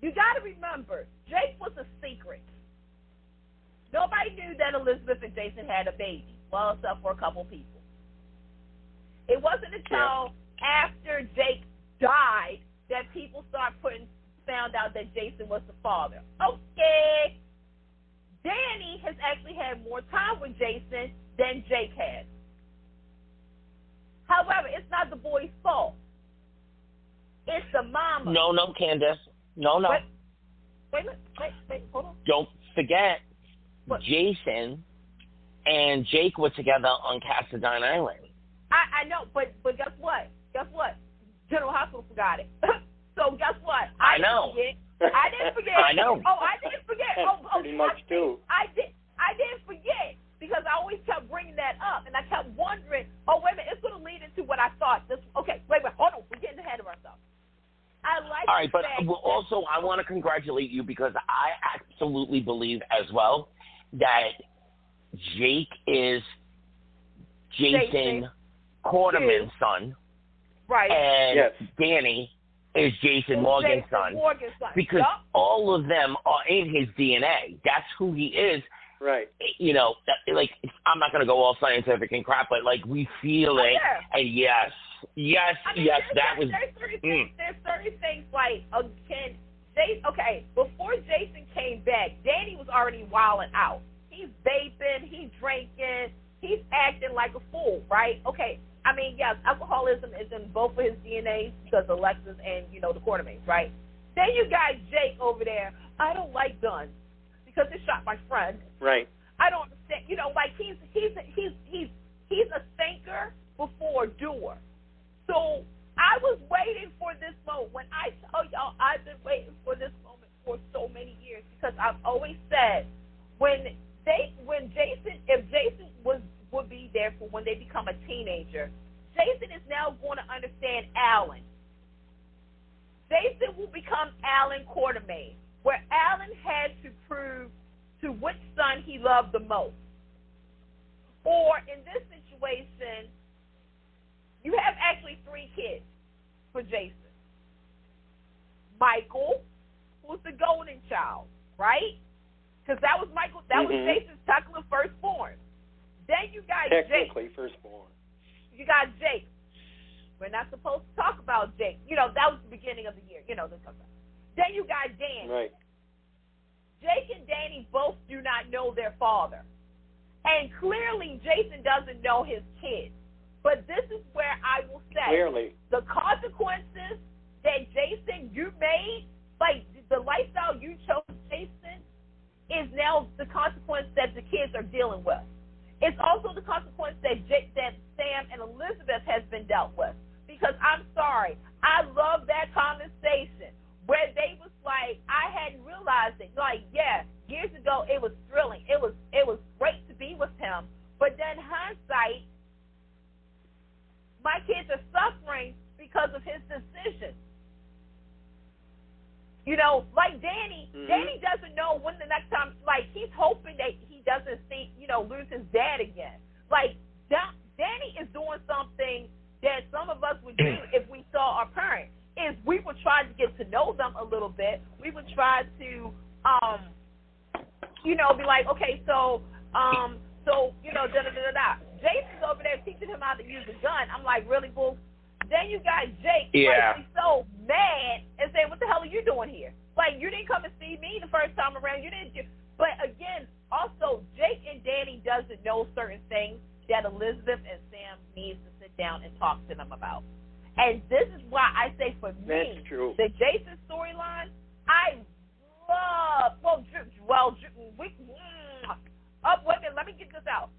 You got to remember, Jake was a secret. Nobody knew that Elizabeth and Jason had a baby. Well, except for a couple people. It wasn't until after Jake died that people found out that Jason was the father. Okay. Danny has actually had more time with Jason than Jake has. However, it's not the boy's fault. It's the mama. No, Candace. No. Wait, hold on. Don't forget, What? Jason and Jake were together on Cassadine Island. I know, but guess what? General Hospital forgot it. So guess what? I know. I didn't forget. I know. Oh, I didn't forget. Pretty much too. I didn't forget, because I always kept bringing that up, and I kept wondering, oh, wait a minute, it's going to lead into what I thought. Okay, wait, hold on. We're getting ahead of ourselves. I like All right, but also I want to congratulate you, because I absolutely believe as well that Jake is Jason Quarterman's son. Right. And Danny is Jason Morgan's son. Because all of them are in his DNA. That's who he is. Right. You know, like, I'm not going to go all scientific and crap, but, like, we feel it. And yes, that was. There's certain things like, before Jason came back, Danny was already wilding out. He's vaping, he's drinking, he's acting like a fool, right? Okay, I mean, yes, alcoholism is in both of his DNAs because of Alexis and, the quartermates, right? Then you got Jake over there. I don't like guns because it shot my friend. Right. I don't understand. Like he's a thinker before a doer. So I was waiting for this moment. When I tell y'all, I've been waiting for this moment for so many years, because I've always said if Jason would be there for when they become a teenager, Jason is now going to understand Alan. Jason will become Alan Quartermain, where Alan had to prove to which son he loved the most. Or in this situation, you have actually 3 kids for Jason. Michael, who's the golden child, right? Because that was Michael. That was Jason's technically firstborn. Then you got technically Jake. Firstborn. You got Jake. We're not supposed to talk about Jake. That was the beginning of the year. Then you got Danny. Right. Jake and Danny both do not know their father. And clearly Jason doesn't know his kids. But this is where I will say the consequences that Jason, you made, like the lifestyle you chose, Jason, is now the consequence that the kids are dealing with. It's also the consequence that Sam and Elizabeth has been dealt with. Because I'm sorry, I love that conversation where they was like, I hadn't realized it. Like, yeah, years ago it was thrilling. It was great to be with him. But then hindsight, my kids are suffering because of his decisions. Like Danny, Danny doesn't know when the next time, like he's hoping that he doesn't see, lose his dad again. Like Danny is doing something that some of us would do if we saw our parents, is we would try to get to know them a little bit. We would try to, be like, okay, so, da-da-da-da-da. Jason's over there teaching him how to use a gun. I'm like, really, boo? Then you got Jake, rightfully so mad, and saying, what the hell are you doing here? Like, you didn't come and see me the first time around. You didn't. But again, also, Jake and Danny doesn't know certain things that Elizabeth and Sam needs to sit down and talk to them about. And this is why I say for me, the Jason storyline, I love. Wait a minute, let me get this out.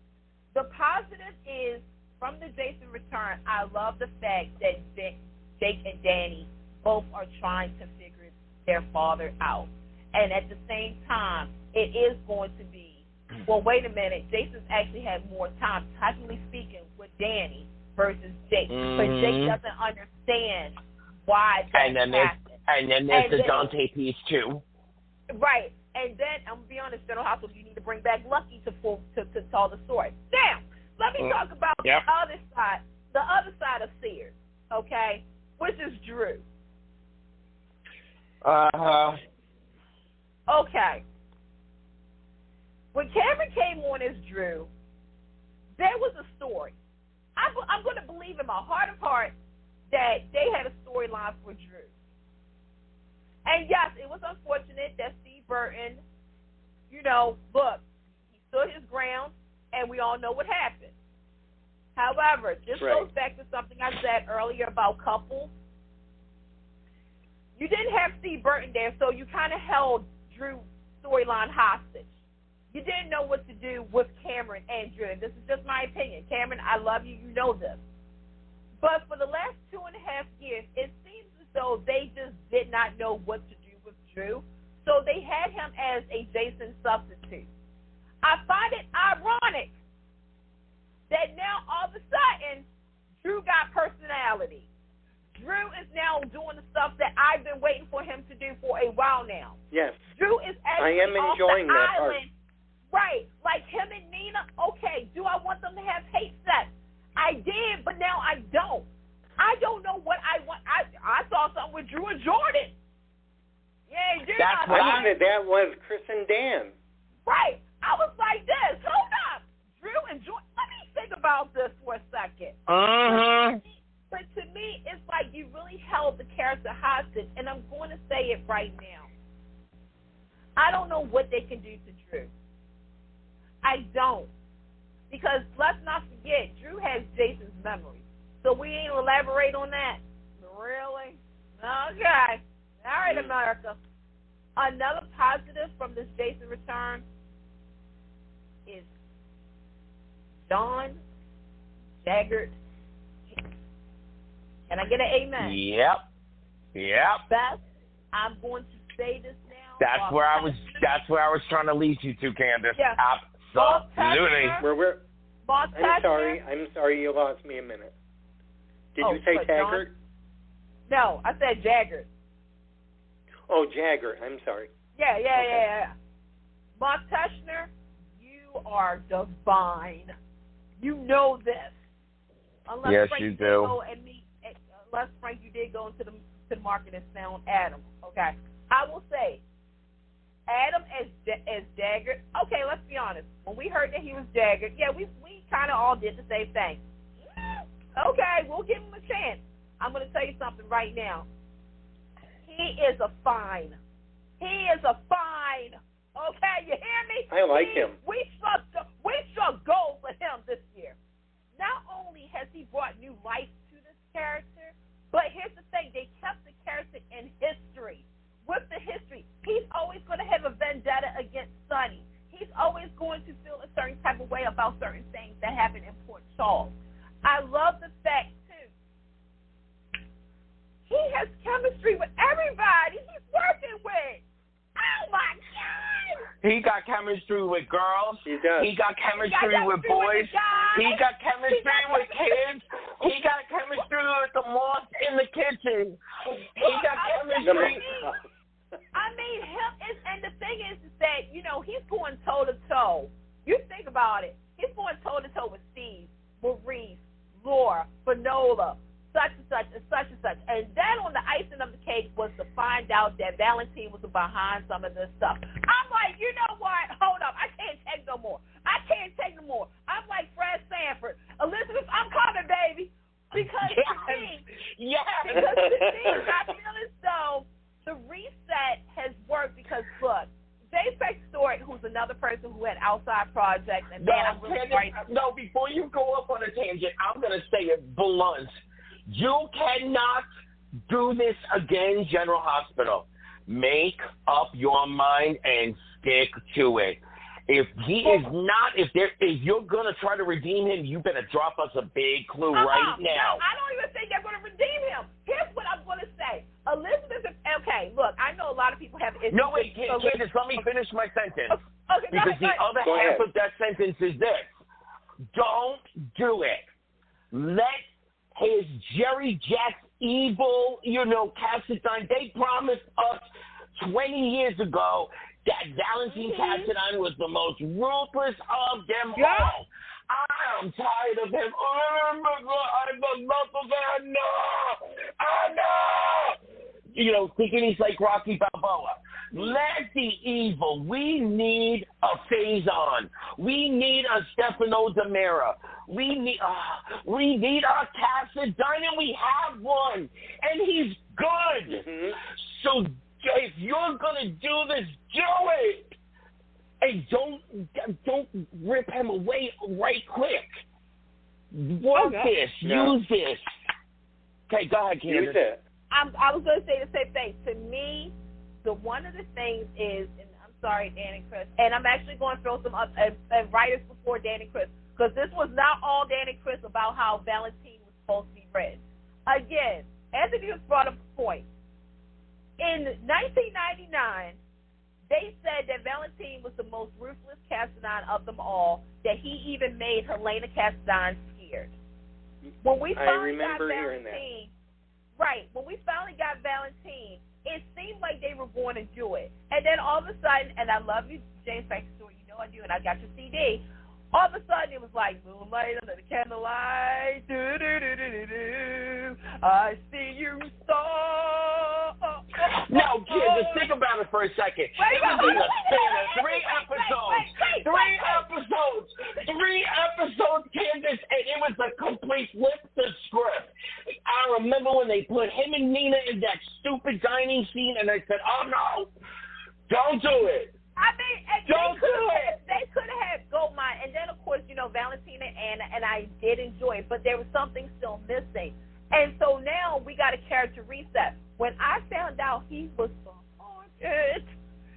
The positive is, from the Jason return, I love the fact that Jake and Danny both are trying to figure their father out. And at the same time, it is going to be, well, wait a minute, Jason's actually had more time, technically speaking, with Danny versus Jake. But Jake doesn't understand why that happened. And then there's the Dante piece, too. Right. And then, I'm going to be honest, General Hospital, you need to bring back Lucky to tell the story. Now, let me talk about the other side of Sears, okay, which is Drew. Okay. When Cameron came on as Drew, there was a story. I'm going to believe in my heart of hearts that they had a storyline for Drew. And yes, it was unfortunate that Steve Burton, look, he stood his ground, and we all know what happened. However, this goes back to something I said earlier about couples. You didn't have Steve Burton there, so you kind of held Drew's storyline hostage. You didn't know what to do with Cameron and Drew. This is just my opinion. Cameron, I love you. You know this. But for the last 2.5 years, it seems as though they just did not know what to do with Drew. So they had him as a Jason substitute. I find it ironic that now all of a sudden Drew got personality. Drew is now doing the stuff that I've been waiting for him to do for a while now. Yes. Drew is actually enjoying off the that island. Right. Like him and Nina, okay, do I want them to have hate sex? I did, but now I don't. I don't know what I want. I saw something with Drew and Jordan. Yeah, you That's that was Chris and Dan. Right. I was like this. Hold up. Drew and Jordan. Let me think about this for a second. But to me, it's like you really held the character hostage, and I'm going to say it right now. I don't know what they can do to Drew. I don't. Because let's not forget, Drew has Jason's memory. So we ain't elaborate on that. Really? Okay. All right, America. Another positive from this Jason return is John Jaggert. Can I get an amen? Yep. Beth, I'm going to say this now. That's where I was trying to lead you to, Candace. Yeah. Absolutely. I'm sorry you lost me a minute. Did you say Taggart? No, I said Jaggert. Oh, Jaggert. I'm sorry. Yeah. Mark Tushner, you are divine. You know this. Unless yes, Frank you do. Unless Frank, you did go into the to the market and found Adam. Okay, I will say, Adam as Daggett. Okay, let's be honest. When we heard that he was Daggett, yeah, we kind of all did the same thing. Okay, we'll give him a chance. I'm going to tell you something right now. He is a fine. He is a fine. Okay, you hear me? I like him. We struck gold for him this year. Not only has he brought new life to this character, but here's the thing. They kept the character in history. With the history, he's always going to have a vendetta against Sonny. He's always going to feel a certain type of way about certain things that happen in Port Charles. I love the fact, too, he has chemistry with everybody he's working with. Oh, my God. He got chemistry with girls. He does. He got chemistry with boys. He got chemistry with kids. He got chemistry with the moth in the kitchen. He got chemistry. I mean, him is, and the thing is that, you know, he's going toe-to-toe. You think about it. He's going toe-to-toe with Steve, Maurice, Laura, Finola, such and such and such and such. And then on the icing of the cake was to find out that Valentine was behind some of this stuff. I'm like, you know what? Hold up. I can't take no more. I can't take no more. I'm like Fred Sanford. Elizabeth, I'm coming, baby. Because to me, I feel as though the reset has worked because, look, Jay Stewart, who's another person who had outside projects, and I'm really sorry. No, before you go up on a tangent, I'm going to say it blunt. You cannot do this again, General Hospital. Make up your mind and stick to it. If he is not, if you're going to try to redeem him, you better drop us a big clue right now. No, I don't even think they're going to redeem him. Here's what I'm going to say. Elizabeth, okay, look, I know a lot of people have issues. No, wait, Candace, let me finish my sentence. Okay, because the other half of that sentence is this. Don't do it. Let his Jerry Jack's evil, Cassadine, they promised us 20 years ago that Valentine Cassadine was the most ruthless of them all. I am tired of him. Oh, my God, I'm enough of it. No. Thinking he's like Rocky Balboa. Let the evil. We need a Faison. We need a Stefano Demera. We need a Cassadine, and we have one, and he's good. Mm-hmm. So if you're gonna do this, do it, and don't rip him away right quick. Work this, use this. Okay, go ahead, Candace. Use it. I was going to say the same thing. To me, one of the things is, and I'm sorry, Dan and Chris, and I'm actually going to throw some up and writers before Dan and Chris, because this was not all Dan and Chris about how Valentine was supposed to be read. Again, Anthony has brought up a point. In 1999, they said that Valentine was the most ruthless Cassadine of them all, that he even made Helena Cassadine scared. When we finally got Valentine, right, when we finally got Valentine, it seemed like they were going to do it. And then all of a sudden, and I love you, James Baxter, you know I do, and I got your CD. All of a sudden, it was like, moonlight under the candlelight, do-do-do-do-do-do, I see you star. Now, kids, think about it for a second. It was in the span of 3 episodes. 3 episodes, Candace, and it was a complete flip the script. I remember when they put him and Nina in that stupid dining scene, and I said, oh, no, don't do it. I mean, they could have had Goldmine, and then of course, Valentina and Anna, and I did enjoy it, but there was something still missing, and so now we got a character reset. When I found out he was so haunted,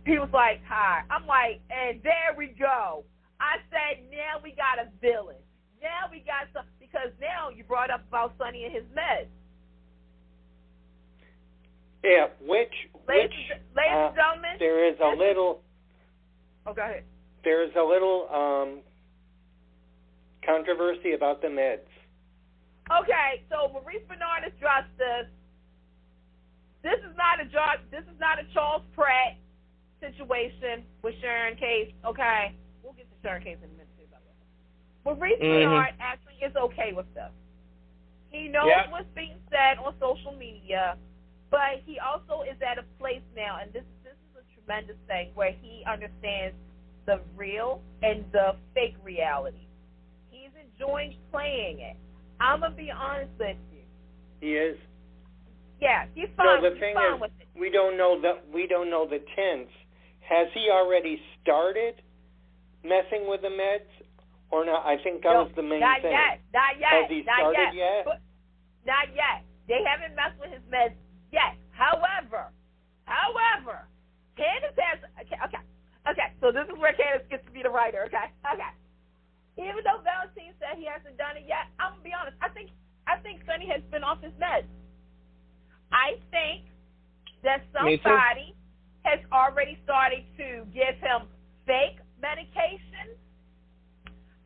he was like, "Hi," I'm like, and there we go. I said, now we got a villain. Now we got some, because now you brought up about Sonny and his meds. Yeah, ladies and gentlemen, there is a little. Oh, go ahead. There's a little controversy about the meds. Okay, so Maurice Bernard addressed this. This is not a Charles Pratt situation with Sharon Case. Okay, we'll get to Sharon Case in a minute too, by the way. Maurice Bernard actually is okay with this. He knows what's being said on social media. But he also is at a place now, and this is a tremendous thing, where he understands the real and the fake reality. He's enjoying playing it. I'm gonna be honest with you. He is. Yeah, he's fine. No, the thing is, with it. we don't know the tense. Has he already started messing with the meds or not? I think that was the main thing. Not yet. Has he started yet? Not yet. They haven't messed with his meds yet. However, Candace has. Okay. So this is where Candace gets to be the writer. Okay. Even though Valentine said he hasn't done it yet, I'm gonna be honest. I think Sonny has been off his meds. I think that somebody has already started to give him fake medication.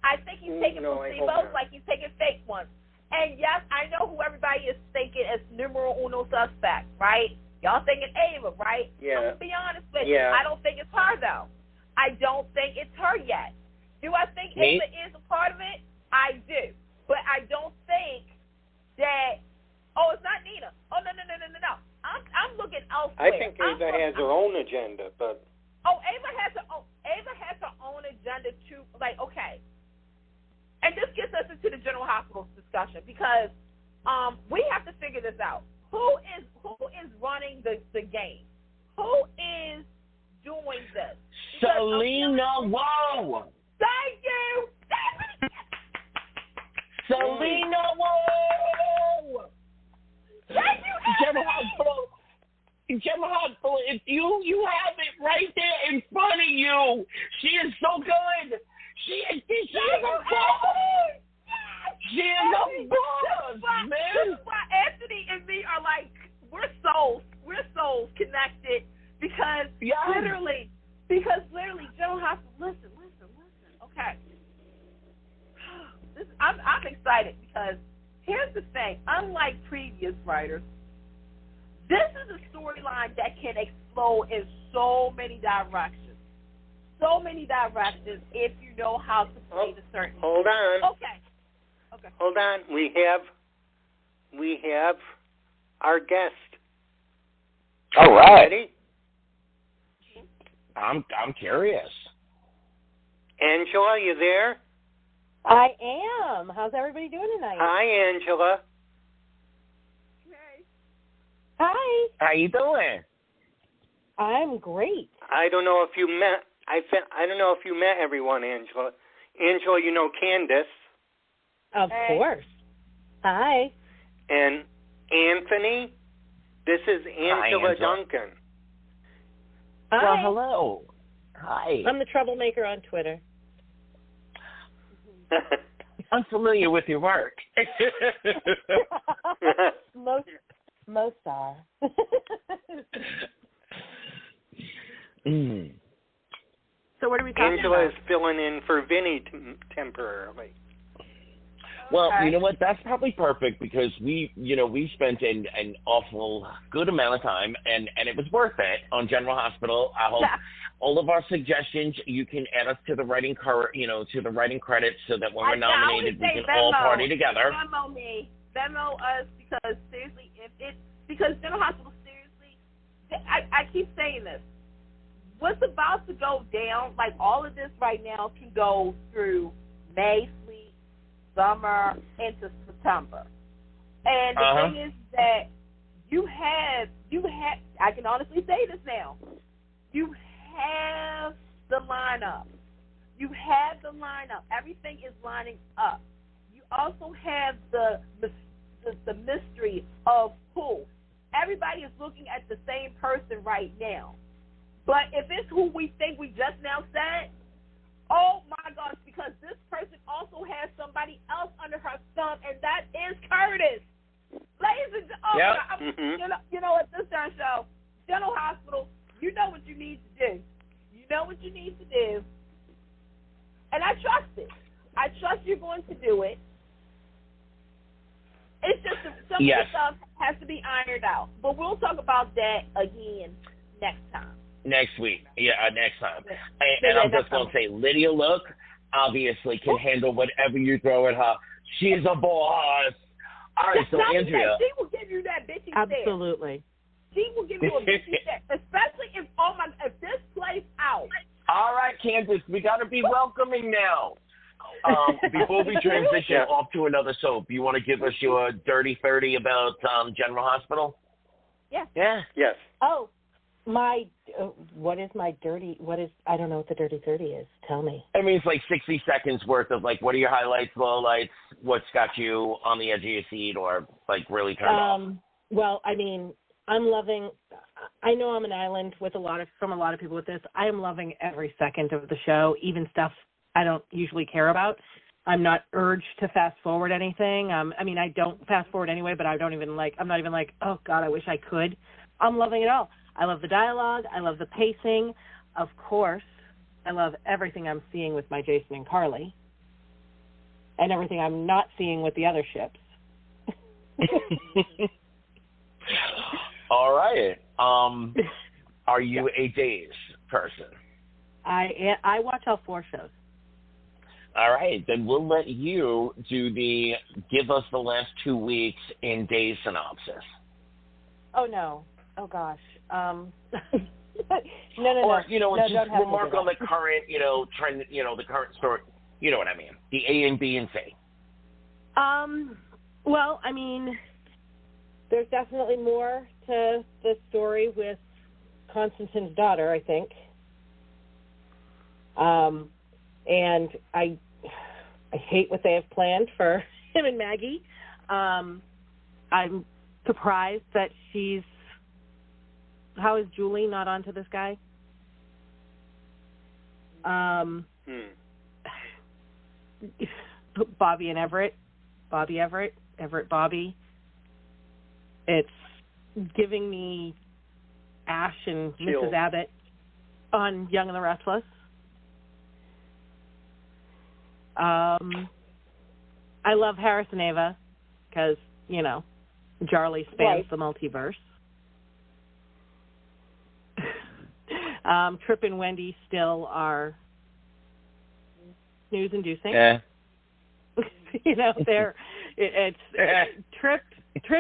I think he's taking placebos like he's taking fake ones. And yes, I know who everybody is thinking as numero uno suspect, right? Y'all thinking Ava, right? Yeah. I'm going to be honest with you. I don't think it's her, though. I don't think it's her yet. Do I think Ava is a part of it? I do. But I don't think that, it's not Nina. Oh, no. I'm looking elsewhere. I think Ava has her own agenda, but... Ava has her own agenda, too. Like, okay. And this gets us into the General Hospital's discussion because we have to figure this out. Who is running the game? Who is doing this? Selena Woe. Thank you. Selena Woe. Thank you, General Hospital, if you have it right there in front of you. She is so good. She is a boss. She is a boss, man. This is why Anthony and me are like, we're souls connected because literally, General Hospital, listen, okay. I'm excited because here's the thing. Unlike previous writers, this is a storyline that can explode in so many directions. If you know how to play the certain. Hold on. Okay. Hold on. We have our guest. All right. Ready? I'm curious. Angela, you there? I am. How's everybody doing tonight? Hi, Angela. Hi. How you doing? I'm great. I don't know if you met. I don't know if you met everyone, Angela. Angela, you know Candace. Of course. Hi. And Anthony. This is Angela Duncan. Hi. Well, hello. Hi. I'm the troublemaker on Twitter. I'm familiar with your work. Most are. So what are we talking Angela about? is filling in for Vinny temporarily. Well, you know what? That's probably perfect because we spent an awful good amount of time, and it was worth it on General Hospital. I hope all of our suggestions you can add us to the writing credits so that when we're nominated we can all party together. Venmo us because seriously, because General Hospital, seriously, I keep saying this. What's about to go down, like all of this right now, can go through May, summer, into September. And the thing is that you have, I can honestly say this now, you have the lineup. Everything is lining up. You also have the mystery of who. Everybody is looking at the same person right now. But if it's who we think we just now said, oh my gosh, because this person also has somebody else under her thumb, and that is Curtis. Ladies and gentlemen, you know what, this darn show, General Hospital, you know what you need to do. And I trust it. I trust you're going to do it. It's just some of the stuff has to be ironed out. But we'll talk about that again next time. Next week. Next time. And I'm just going to say, Lydia Look obviously can handle whatever you throw at her. She's a boss. All right, so Andrea. She will give you that bitchy Absolutely. She will give you a busy check, especially if this plays out. All right, Candace, we got to be welcoming now. Before we transition off to another soap, you want to give us your dirty 30 about General Hospital? Yeah. Yeah. Yes. Oh, what is my dirty? I don't know what the dirty 30 is. Tell me. I mean, it's like 60 seconds worth of like, what are your highlights, lowlights, what's got you on the edge of your seat, or like really turned off? Well, I mean, I'm loving. I know I'm an island from a lot of people with this. I am loving every second of the show, even stuff I don't usually care about. I'm not urged to fast forward anything. I mean, I don't fast forward anyway, but I'm not even like, oh God, I wish I could. I'm loving it all. I love the dialogue. I love the pacing. Of course, I love everything I'm seeing with my Jason and Carly, and everything I'm not seeing with the other ships. All right. Are you a Days person? I watch all 4 shows. All right, then we'll let you give us the last 2 weeks in Days synopsis. Oh no! Oh gosh! No. Or just don't remark on the current, trend, the current story. You know what I mean? The A and B and C. Well, I mean, there's definitely more to the story with Constantine's daughter, I think. And I hate what they have planned for him and Maggie. I'm surprised that how is Julie not onto this guy? Bobby and Everett. Bobby Everett. Everett Bobby. It's giving me Ash and Chills. Mrs. Abbott on Young and the Restless. I love Harris and Ava because, Jarly spans the multiverse. Trip and Wendy still are snooze-inducing. Yeah. Trip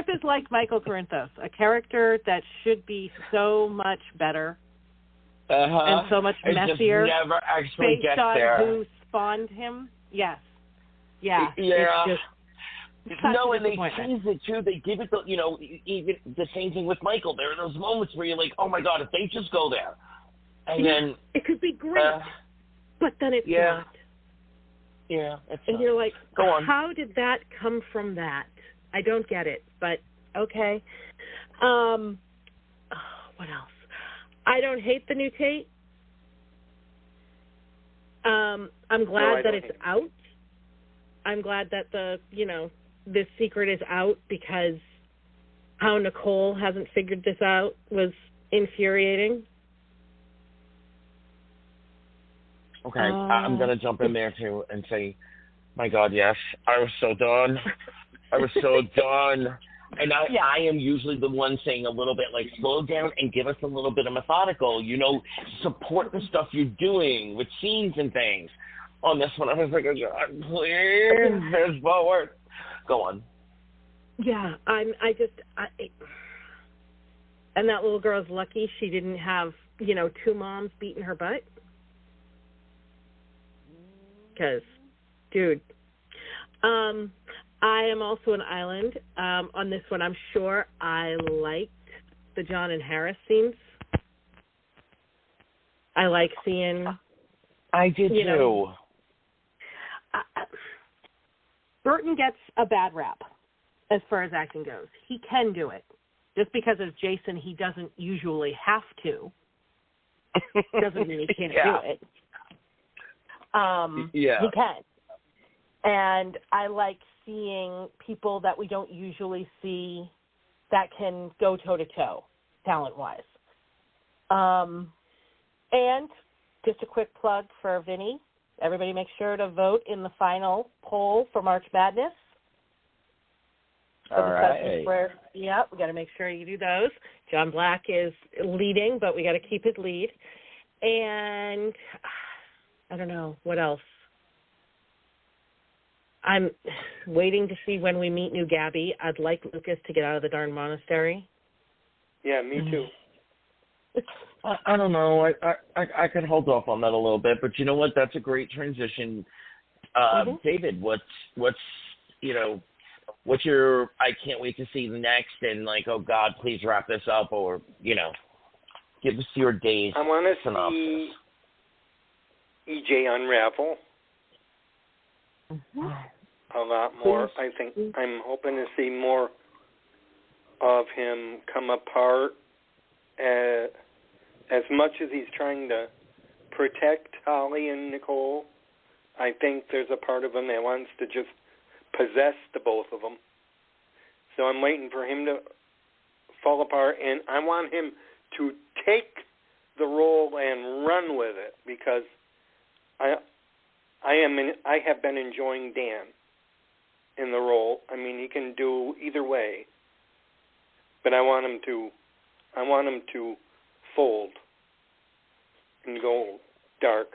is like Michael Corinthos, a character that should be so much better and so much messier. Just never actually based gets on there. who spawned him. Yes. Yeah. Yeah. It's just no, and they tease it too. They give it even the same thing with Michael. There are those moments where you're like, oh my God, if they just go there. And then it could be great, but then it's not. Yeah. And you're like, go on. How did that come from that? I don't get it, but okay. What else? I don't hate the new Tate. I'm glad that it's out. I'm glad that this secret is out, because how Nicole hasn't figured this out was infuriating. Okay, I'm going to jump in there too and say, my God, yes, I was so done. I was so done. And I am usually the one saying a little bit like, slow down and give us a little bit of methodical, support the stuff you're doing with scenes and things. On this one, I was like, oh God, please, there's forward. Go on. Yeah, and that little girl's lucky she didn't have, 2 moms beating her butt. Because, dude, I am also an island. On this one, I'm sure I liked the John and Harris scenes. I like seeing... I did too. Burton gets a bad rap as far as acting goes. He can do it. Just because of Jason, he doesn't usually have to. Doesn't mean he can't do it. He can. And I like seeing people that we don't usually see that can go toe-to-toe, talent-wise. And just a quick plug for Vinny. Everybody make sure to vote in the final poll for March Madness. All right. We got to make sure you do those. John Black is leading, but we got to keep his lead. And I don't know, what else? I'm waiting to see when we meet new Gabby. I'd like Lucas to get out of the darn monastery. Yeah, me too. I don't know. I could hold off on that a little bit, but you know what? That's a great transition. David, what's your I can't wait to see next, and like, oh God, please wrap this up, or give us your day's I want to synopsis. see EJ unravel a lot more. I think I'm hoping to see more of him come apart. As much as he's trying to protect Holly and Nicole, I think there's a part of him that wants to just possess the both of them. So I'm waiting for him to fall apart, and I want him to take the role and run with it, because I have been enjoying Dan in the role. I mean, he can do either way, but I want him to fold and go dark.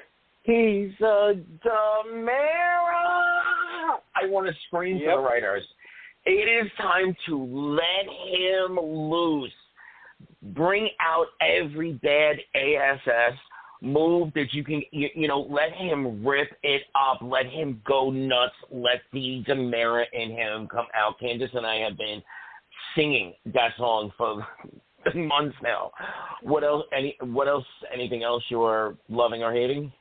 He's a Demera! I want to scream to the writers. It is time to let him loose. Bring out every bad ASS move that you can, let him rip it up. Let him go nuts. Let the Demera in him come out. Candace and I have been singing that song for months now. What else? Anything else you're loving or hating?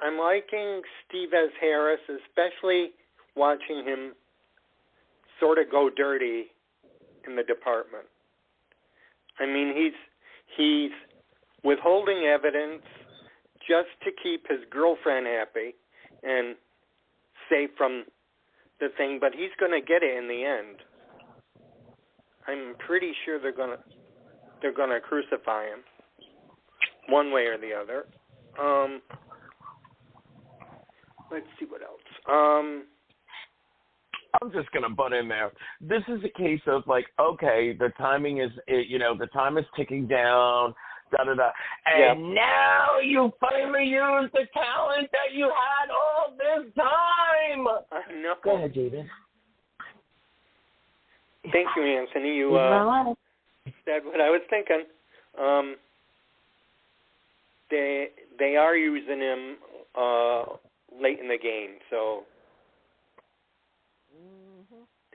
I'm liking Steve as Harris, especially watching him sort of go dirty in the department. I mean, he's withholding evidence just to keep his girlfriend happy and safe from the thing, but he's going to get it in the end. I'm pretty sure they're going to crucify him one way or the other. Let's see what else. I'm just going to butt in there. This is a case of like, okay, the timing is, the time is ticking down, da-da-da. And now you finally use the talent that you had all this time. I know. Go ahead, David. Thank you, Anthony. You said what I was thinking. They are using him late in the game, so.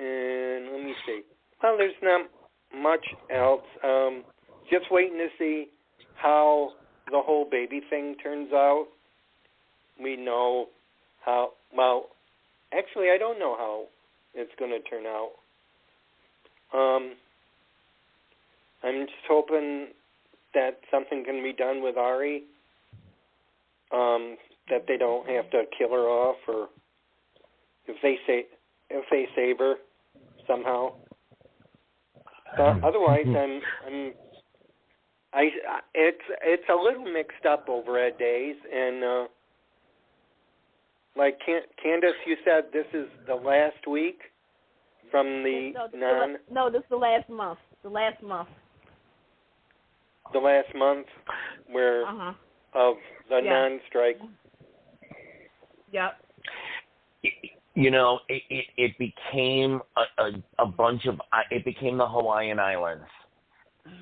And let me see. Well, there's not much else. Just waiting to see how the whole baby thing turns out. We know how. Well, actually, I don't know how it's going to turn out. I'm just hoping that something can be done with Ari. That they don't have to kill her off, or if they save her somehow. But otherwise, it's a little mixed up over at Days, and like Candace, you said this is the last week from the No, this is the last month. The last month. The last month, where of the non-strike. Yep. It became a bunch of. It became the Hawaiian Islands.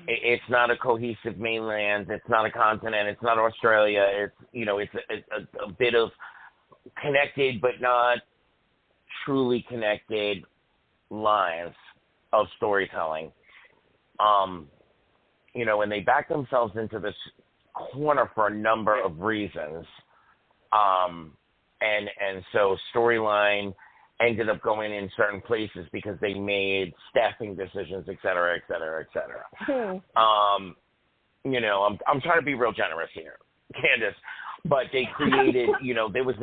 It's not a cohesive mainland. It's not a continent. It's not Australia. It's a bit of connected but not truly connected lines of storytelling. And they backed themselves into this corner for a number of reasons. And so storyline ended up going in certain places because they made staffing decisions, et cetera, et cetera, et cetera. I'm trying to be real generous here, Candace, but they created, there was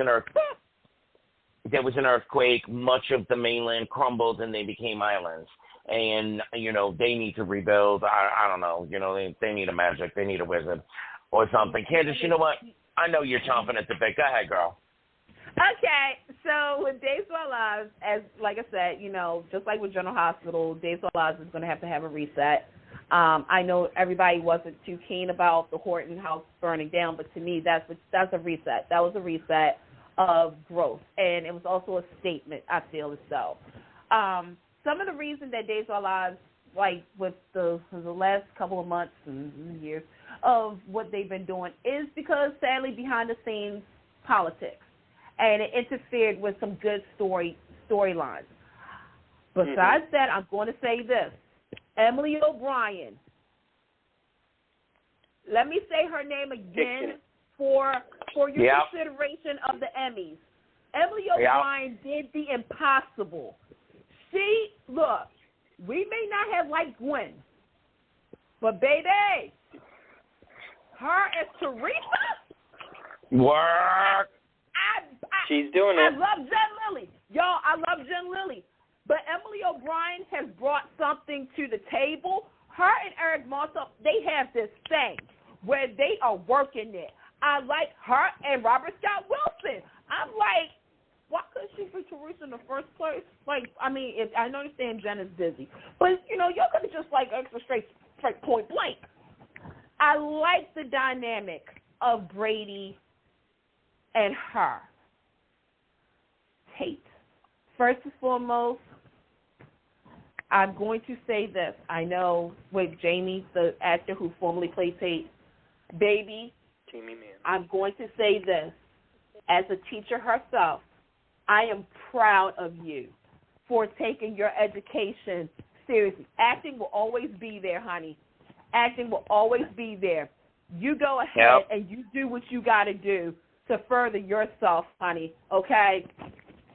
an earthquake, much of the mainland crumbled and they became islands. And, they need to rebuild. I don't know, they need a magic, they need a wizard or something. Candace, you know what? I know you're chomping at the bit. Go ahead, girl. Okay, so with Days of Our Lives, like I said, just like with General Hospital, Days of Our Lives is going to have a reset. I know everybody wasn't too keen about the Horton house burning down, but to me, that's a reset. That was a reset of growth, and it was also a statement, I feel as so. some of the reason that Days of Our Lives, like with the last couple of months and years of what they've been doing, is because, sadly, behind the scenes politics. And it interfered with some good storylines. Besides that, I'm going to say this. Emily O'Brien. Let me say her name again for your consideration of the Emmys. Emily O'Brien did the impossible. Look, we may not have liked Gwen, but baby, her as Teresa, work. She's doing I it. love Jen Lilly. Y'all, I love Jen Lilly. But Emily O'Brien has brought something to the table. Her and Eric Mossop, they have this thing where they are working it. I like her and Robert Scott Wilson. I'm like, why couldn't she be Teresa in the first place? Like, I mean, I understand Jen is busy. But, y'all could have just, like, extra straight point blank. I like the dynamic of Brady and her. Tate. First and foremost, I'm going to say this. I know with Jamie, the actor who formerly played Tate, baby, Jamie Mann. I'm going to say this. As a teacher herself, I am proud of you for taking your education seriously. Acting will always be there, honey. Acting will always be there. You go ahead and you do what you got to do to further yourself, honey, okay?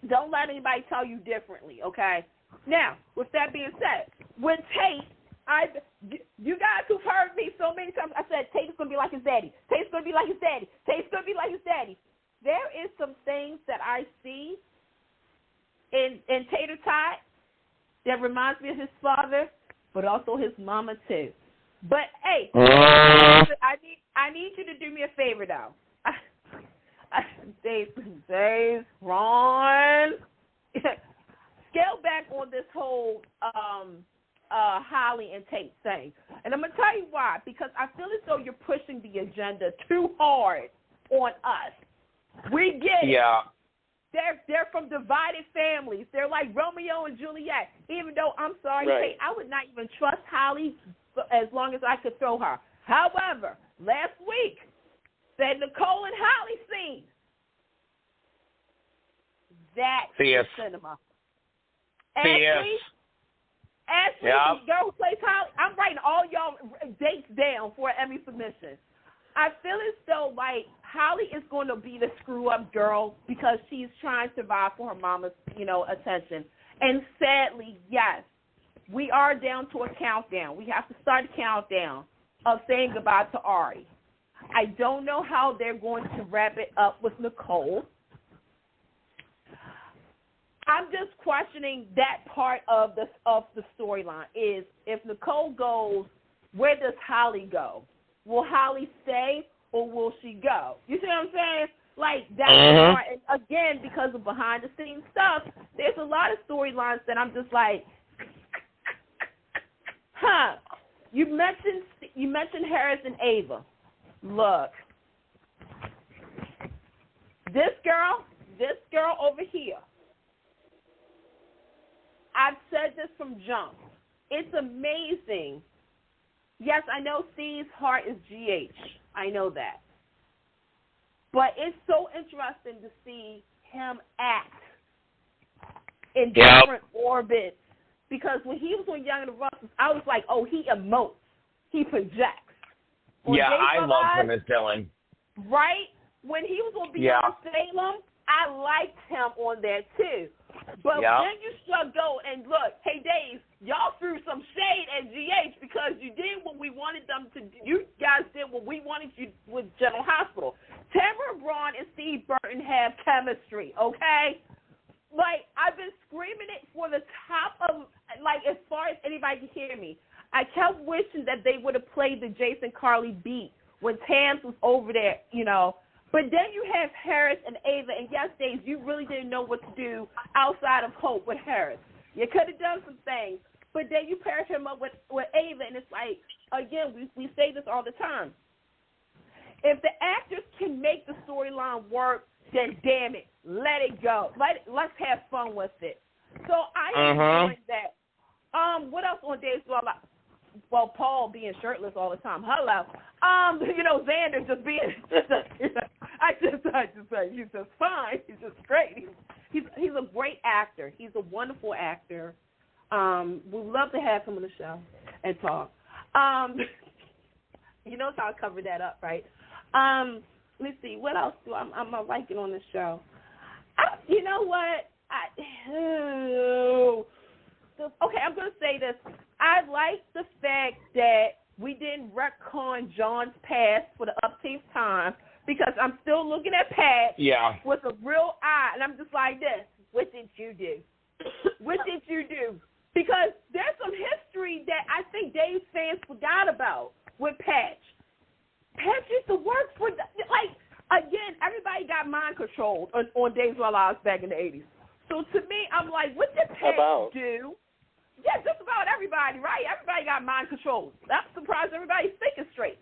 Don't let anybody tell you differently, okay? Now, with that being said, with Tate, you guys who've heard me so many times, I said Tate's going to be like his daddy. Tate's going to be like his daddy. Tate's going to be like his daddy. There is some things that I see in Tater Tot that reminds me of his father, but also his mama too. But hey, I need you to do me a favor though. Dave, Ron, scale back on this whole Holly and Tate thing, and I'm gonna tell you why. Because I feel as though you're pushing the agenda too hard on us. We get it. Yeah. They're from divided families. They're like Romeo and Juliet. Even though, I'm sorry, Tate, I would not even trust Holly as long as I could throw her. However, last week, that Nicole and Holly scene, that's the cinema. Ashley, the girl who plays Holly, I'm writing all y'all dates down for an Emmy submission. I feel as though, like, Holly is going to be the screw-up girl because she's trying to survive for her mama's, attention. And sadly, yes, we are down to a countdown. We have to start a countdown of saying goodbye to Ari. I don't know how they're going to wrap it up with Nicole. I'm just questioning that part of the storyline. Is if Nicole goes, where does Holly go? Will Holly stay or will she go? You see what I'm saying? Like, that's part. And again, because of behind-the-scenes stuff, there's a lot of storylines that I'm just like, You mentioned Harris and Ava. Look, this girl over here, I've said this from jump. It's amazing. Yes, I know Steve's heart is GH. I know that. But it's so interesting to see him act in different orbits. Because when he was on Young and the Restless, I was like, oh, he emotes. He projects. I love him as Dylan. Right? When he was on Beyond Salem, I liked him on there too. But then you go and look, hey, Dave, y'all threw some shade at GH because you did what we wanted them to do. You guys did what we wanted you with General Hospital. Tamara Braun and Steve Burton have chemistry, okay? Like, I've been screaming it for the top of, like, as far as anybody can hear me. I kept wishing that they would have played the Jason Carly beat when Tams was over there, But then you have Harris and Ava, and yes, Dave, you really didn't know what to do outside of Hope with Harris. You could have done some things, but then you paired him up with Ava, and it's like, again, we say this all the time. If the actors can make the storyline work, then damn it, let it go. Let's have fun with it. So I enjoyed that. What else on days? Well, Paul being shirtless all the time. Hello. Xander just being. I just say he's just fine. He's just great. He's a great actor. He's a wonderful actor. We'd love to have him on the show and talk. You know how I covered that up, right? Let's see. What else do I'm liking on the show? You know what? Okay, I'm going to say this. I like the fact that we didn't retcon John's past for the upteenth time, because I'm still looking at Pat with a real eye, and I'm just like this. What did you do? What did you do? Because there's some history that I think Dave's fans forgot about with Patch. Patch used to work for, again, everybody got mind controlled on Dave's Wild Lives back in the 80s. So to me, I'm like, what did Patch do? Yeah, just about everybody, right? Everybody got mind controlled. I'm surprised everybody's thinking straight.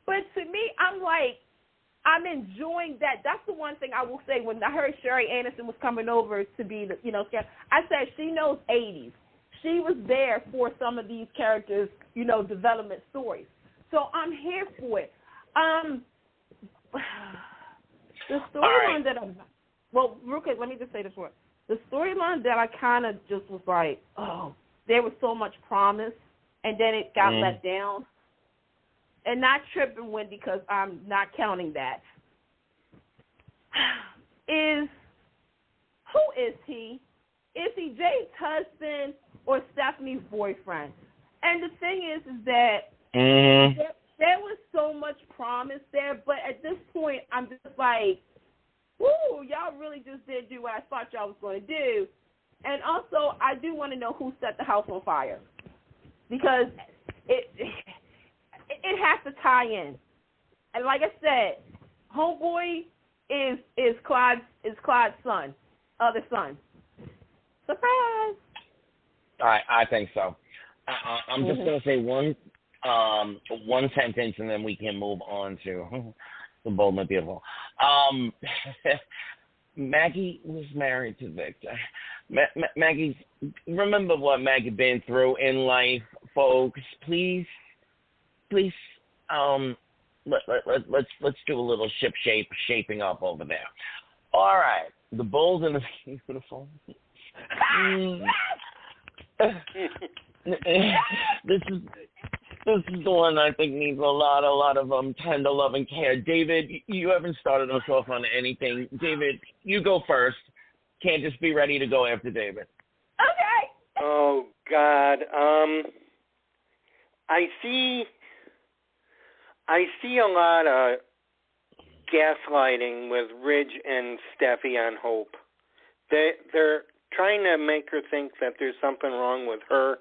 But to me, I'm like, I'm enjoying that. That's the one thing I will say. When I heard Sherry Anderson was coming over to be the, I said she knows 80s. She was there for some of these characters, development stories. So I'm here for it. The storyline real quick, let me just say this word. The storyline that I kind of just was like, there was so much promise, and then it got let down. And not tripping, Wendy, because I'm not counting that. Who is he? Is he Jay's husband or Stephanie's boyfriend? And the thing is that there was so much promise there, but at this point, I'm just like, woo, y'all really just didn't do what I thought y'all was going to do. And also, I do want to know who set the house on fire, because it has to tie in. And like I said, Homeboy is Clyde's son, other son. Surprise! I think so. I'm just going to say one sentence, and then we can move on to the Bold and the Beautiful. Maggie was married to Victor. Maggie, remember what Maggie been through in life, folks. Please, let's do a little shaping up over there. All right, the Bold and the Beautiful. This is the one I think needs a lot of tender love and care. David, you haven't started us off on anything. David, you go first. Can't just be ready to go after David. Okay. Oh God. I see a lot of gaslighting with Ridge and Steffi on Hope. They're trying to make her think that there's something wrong with her.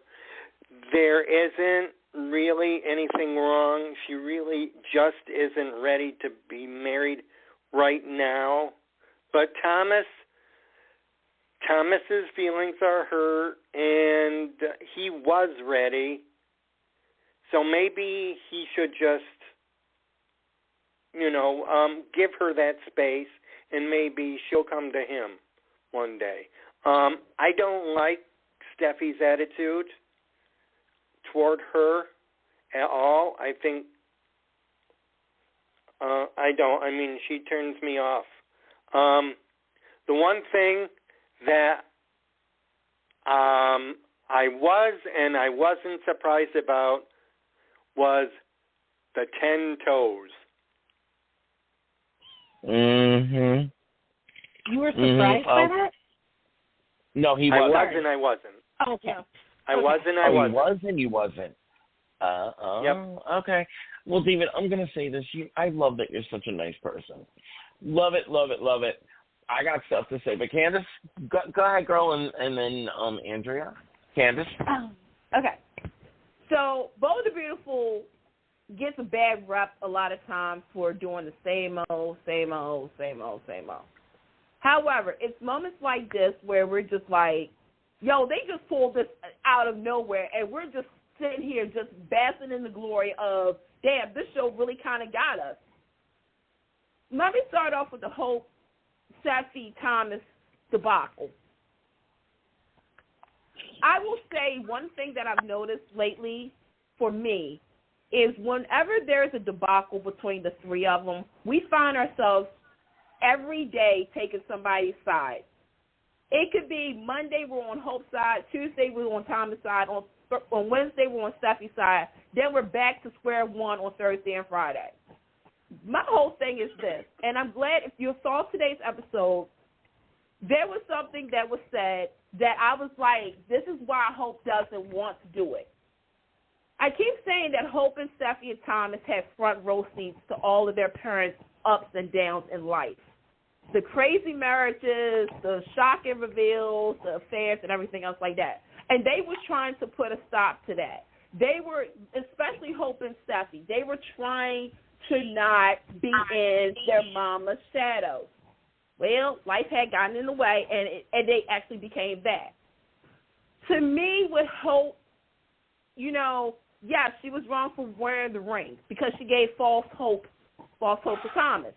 There isn't really anything wrong. She really just isn't ready to be married right now. But Thomas's feelings are hurt, and he was ready. So maybe he should just, give her that space, and maybe she'll come to him one day. I don't like Steffi's attitude toward her at all. I think I don't. I mean, she turns me off. The one thing that I was and I wasn't surprised about was the 10 toes. You were surprised by that? No, he wasn't. I wasn't. Okay. I wasn't. You wasn't. Yep. Okay. Well, David, I'm going to say this. I love that you're such a nice person. Love it. I got stuff to say. But Candace, go ahead, girl, and then Andrea. Candace? Okay. So, Bold and Beautiful gets a bad rep a lot of times for doing the same old. However, it's moments like this where we're just like, yo, they just pulled this out of nowhere, and we're just sitting here just basking in the glory of, damn, this show really kind of got us. Let me start off with the whole Steffi Thomas debacle. I will say one thing that I've noticed lately for me is whenever there's a debacle between the three of them, we find ourselves every day taking somebody's side. It could be Monday we're on Hope's side, Tuesday we're on Thomas' side, on Wednesday we're on Steffi's side, then we're back to square one on Thursday and Friday. My whole thing is this, and I'm glad if you saw today's episode, there was something that was said that I was like, this is why Hope doesn't want to do it. I keep saying that Hope and Steffi and Thomas had front row seats to all of their parents' ups and downs in life. The crazy marriages, the shocking reveals, the affairs, and everything else like that. And they were trying to put a stop to that. They were, especially Hope and Steffi, they were trying to not be in their mama's shadows. Well, life had gotten in the way, and they actually became that. To me, with Hope, you know, yes, she was wrong for wearing the ring because she gave false hope to Thomas.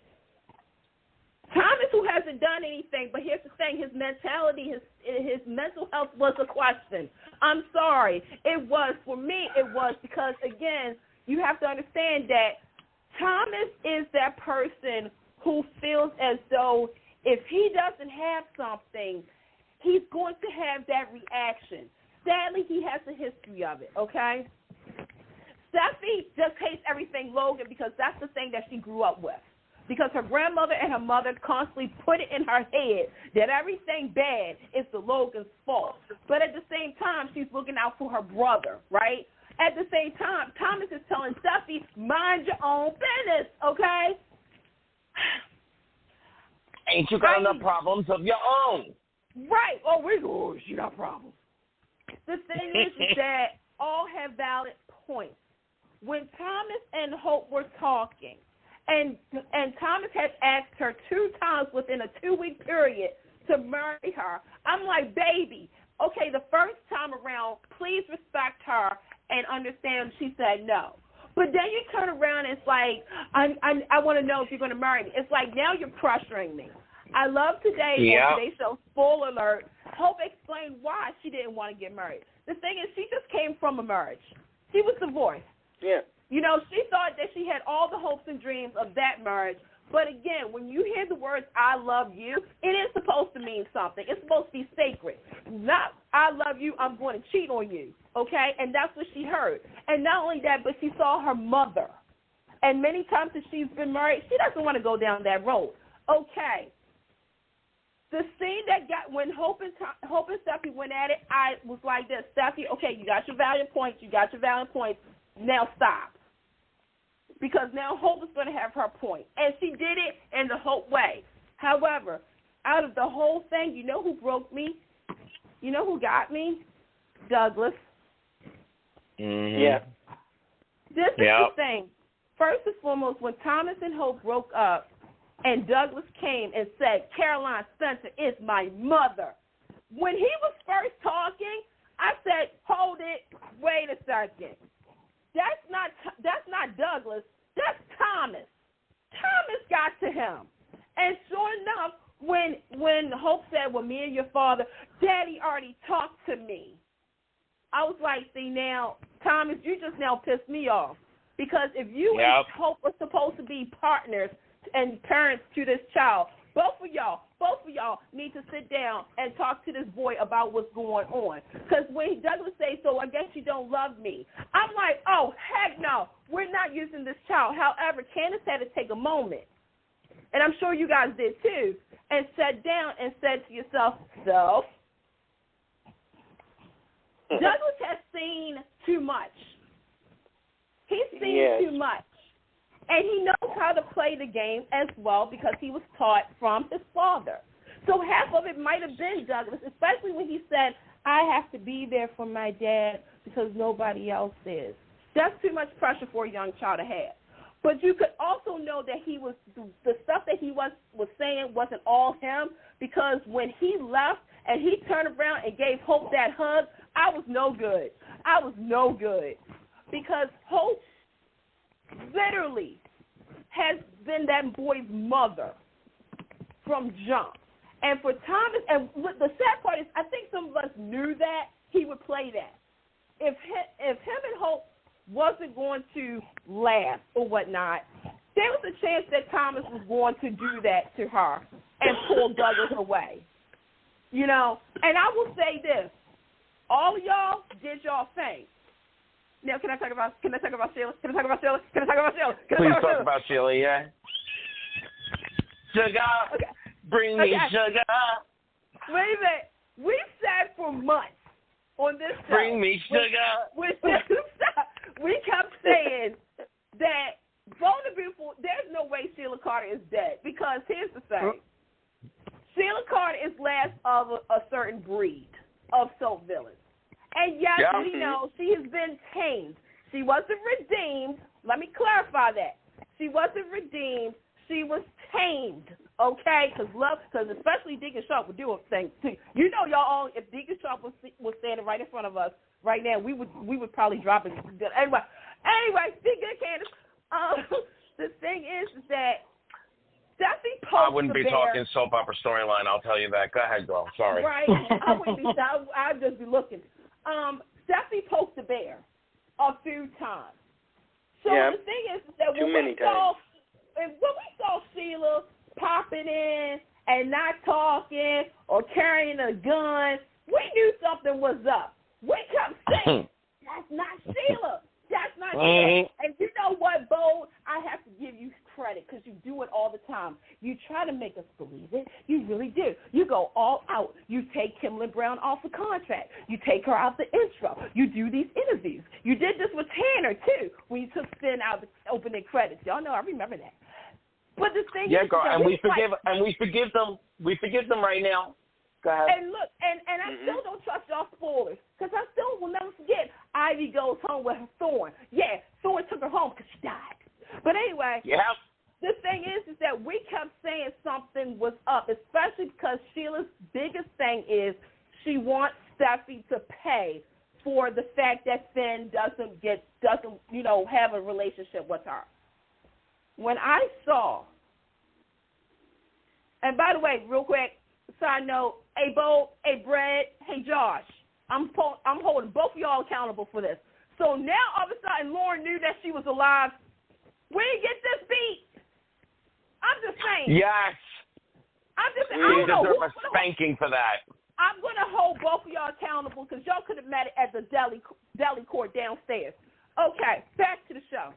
Thomas, who hasn't done anything, but here's the thing, his mentality, his mental health was a question. I'm sorry. It was, for me, it was because, again, you have to understand that Thomas is that person who feels as though if he doesn't have something, he's going to have that reaction. Sadly, he has a history of it, okay? Steffi just hates everything Logan because that's the thing that she grew up with. Because her grandmother and her mother constantly put it in her head that everything bad is the Logan's fault. But at the same time, she's looking out for her brother, right? At the same time, Thomas is telling Steffi, mind your own business, okay? Ain't you got enough problems of your own? Right. She got problems. The thing is that all have valid points. When Thomas and Hope were talking, and Thomas had asked her 2 times within a 2-week period to marry her, I'm like, baby, okay, the first time around, please respect her and understand she said no. But then you turn around and it's like, I want to know if you're going to marry me. It's like, now you're pressuring me. I love today, on today's show, spoiler alert, Hope explained why she didn't want to get married. The thing is, she just came from a marriage. She was divorced. Yeah. You know, she thought that she had all the hopes and dreams of that marriage. But again, when you hear the words, I love you, it is supposed to mean something. It's supposed to be sacred. Not, I love you, I'm going to cheat on you. Okay? And that's what she heard. And not only that, but she saw her mother. And many times that she's been married, she doesn't want to go down that road. Okay. The scene that got, when Hope and Steffi went at it, I was like this, Steffi, okay, you got your valiant points, now stop. Because now Hope is going to have her point. And she did it in the Hope way. However, out of the whole thing, you know who broke me? You know who got me? Douglas. Mm-hmm. Yeah. This is the thing. First and foremost, when Thomas and Hope broke up, and Douglas came and said, Caroline Spencer is my mother. When he was first talking, I said, hold it, wait a second. That's not Douglas, that's Thomas. Thomas got to him. And sure enough, when Hope said, well, me and your father, Daddy already talked to me. I was like, see now, Thomas, you just now pissed me off. Because if you and Hope were supposed to be partners and parents to this child, both of y'all need to sit down and talk to this boy about what's going on. Because when Douglas says, so I guess you don't love me, I'm like, oh, heck no, we're not using this child. However, Candace had to take a moment, and I'm sure you guys did too, and sat down and said to yourself, so, Douglas has seen too much. He's seen too much. And he knows how to play the game as well because he was taught from his father. So half of it might have been Douglas, especially when he said, I have to be there for my dad because nobody else is. That's too much pressure for a young child to have. But you could also know that he was, the stuff that he was saying wasn't all him, because when he left and he turned around and gave Hope that hug, I was no good. Because Hope literally has been that boy's mother from jump. And for Thomas, and the sad part is, I think some of us knew that he would play that. If him and Hope wasn't going to last or whatnot, there was a chance that Thomas was going to do that to her and pull Douglas away. You know, and I will say this: all of y'all did y'all thing. Now, can I talk about Sheila? Can I talk about Sheila? Please talk about Sheila, yeah. Sugar, okay. Bring me sugar. Wait a minute. We said for months on this show. Bring me sugar. We kept saying that Bold and Beautiful, there's no way Sheila Carter is dead, because here's the thing. Sheila Carter is last of a certain breed of soap villains. And yes, we know she has been tamed. She wasn't redeemed. Let me clarify that. She wasn't redeemed. She was tamed, okay? Because especially Deacon Sharp would do a thing too. You know, y'all all, if Deacon Sharp was standing right in front of us right now, we would probably drop it. Anyway, speaking of Candace, the thing is that Stephanie posted. I wouldn't be talking soap opera storyline. I'll tell you that. Go ahead, girl. Sorry. Right. I wouldn't be. I'd just be looking. Stephanie poked the bear a few times. So the thing is that when we saw Sheila popping in and not talking or carrying a gun, we knew something was up. We kept saying, that's not Sheila. That's not Sheila. And you know what, Bo? I have to give you credit because you do it all the time. You try to make us believe it. You really do. You go all out. You take Kimberly Brown off the contract. You take her out the intro. You do these interviews. You did this with Tanner, too, when you took Finn out the opening credits. Y'all know, I remember that. But the thing is, girl, and we forgive them. We forgive them right now. Go ahead. And look, and I still don't trust y'all spoilers, because I still will never forget Ivy goes home with her Thorne. Yeah, Thorne took her home because she died. But anyway, the thing is that we kept saying something was up, especially because Sheila's biggest thing is she wants Steffi to pay for the fact that Finn doesn't have a relationship with her. When I saw, and by the way, real quick, side note, hey Bo, hey Brad, hey Josh, I'm holding both of y'all accountable for this. So now all of a sudden Lauren knew that she was alive. We didn't get this beat. I'm just saying. Yes. I'm just saying. You deserve a spanking for that. I'm going to hold both of y'all accountable because y'all could have met it at the deli court downstairs. Okay, back to the show.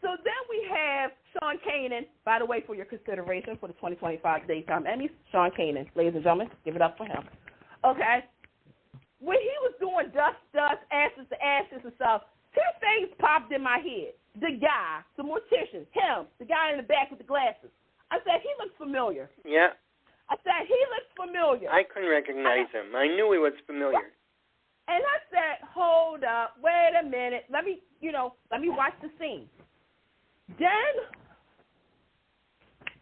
So then we have Sean Kanan, by the way, for your consideration for the 2025 Daytime Emmys. Sean Kanan, ladies and gentlemen, give it up for him. Okay. When he was doing dust, ashes to ashes and stuff, two things popped in my head. The guy, the mortician, him, the guy in the back with the glasses. I said, he looks familiar. Yeah. I said, he looks familiar. I couldn't recognize him. I knew he was familiar. And I said, hold up, wait a minute. Let me watch the scene. Then,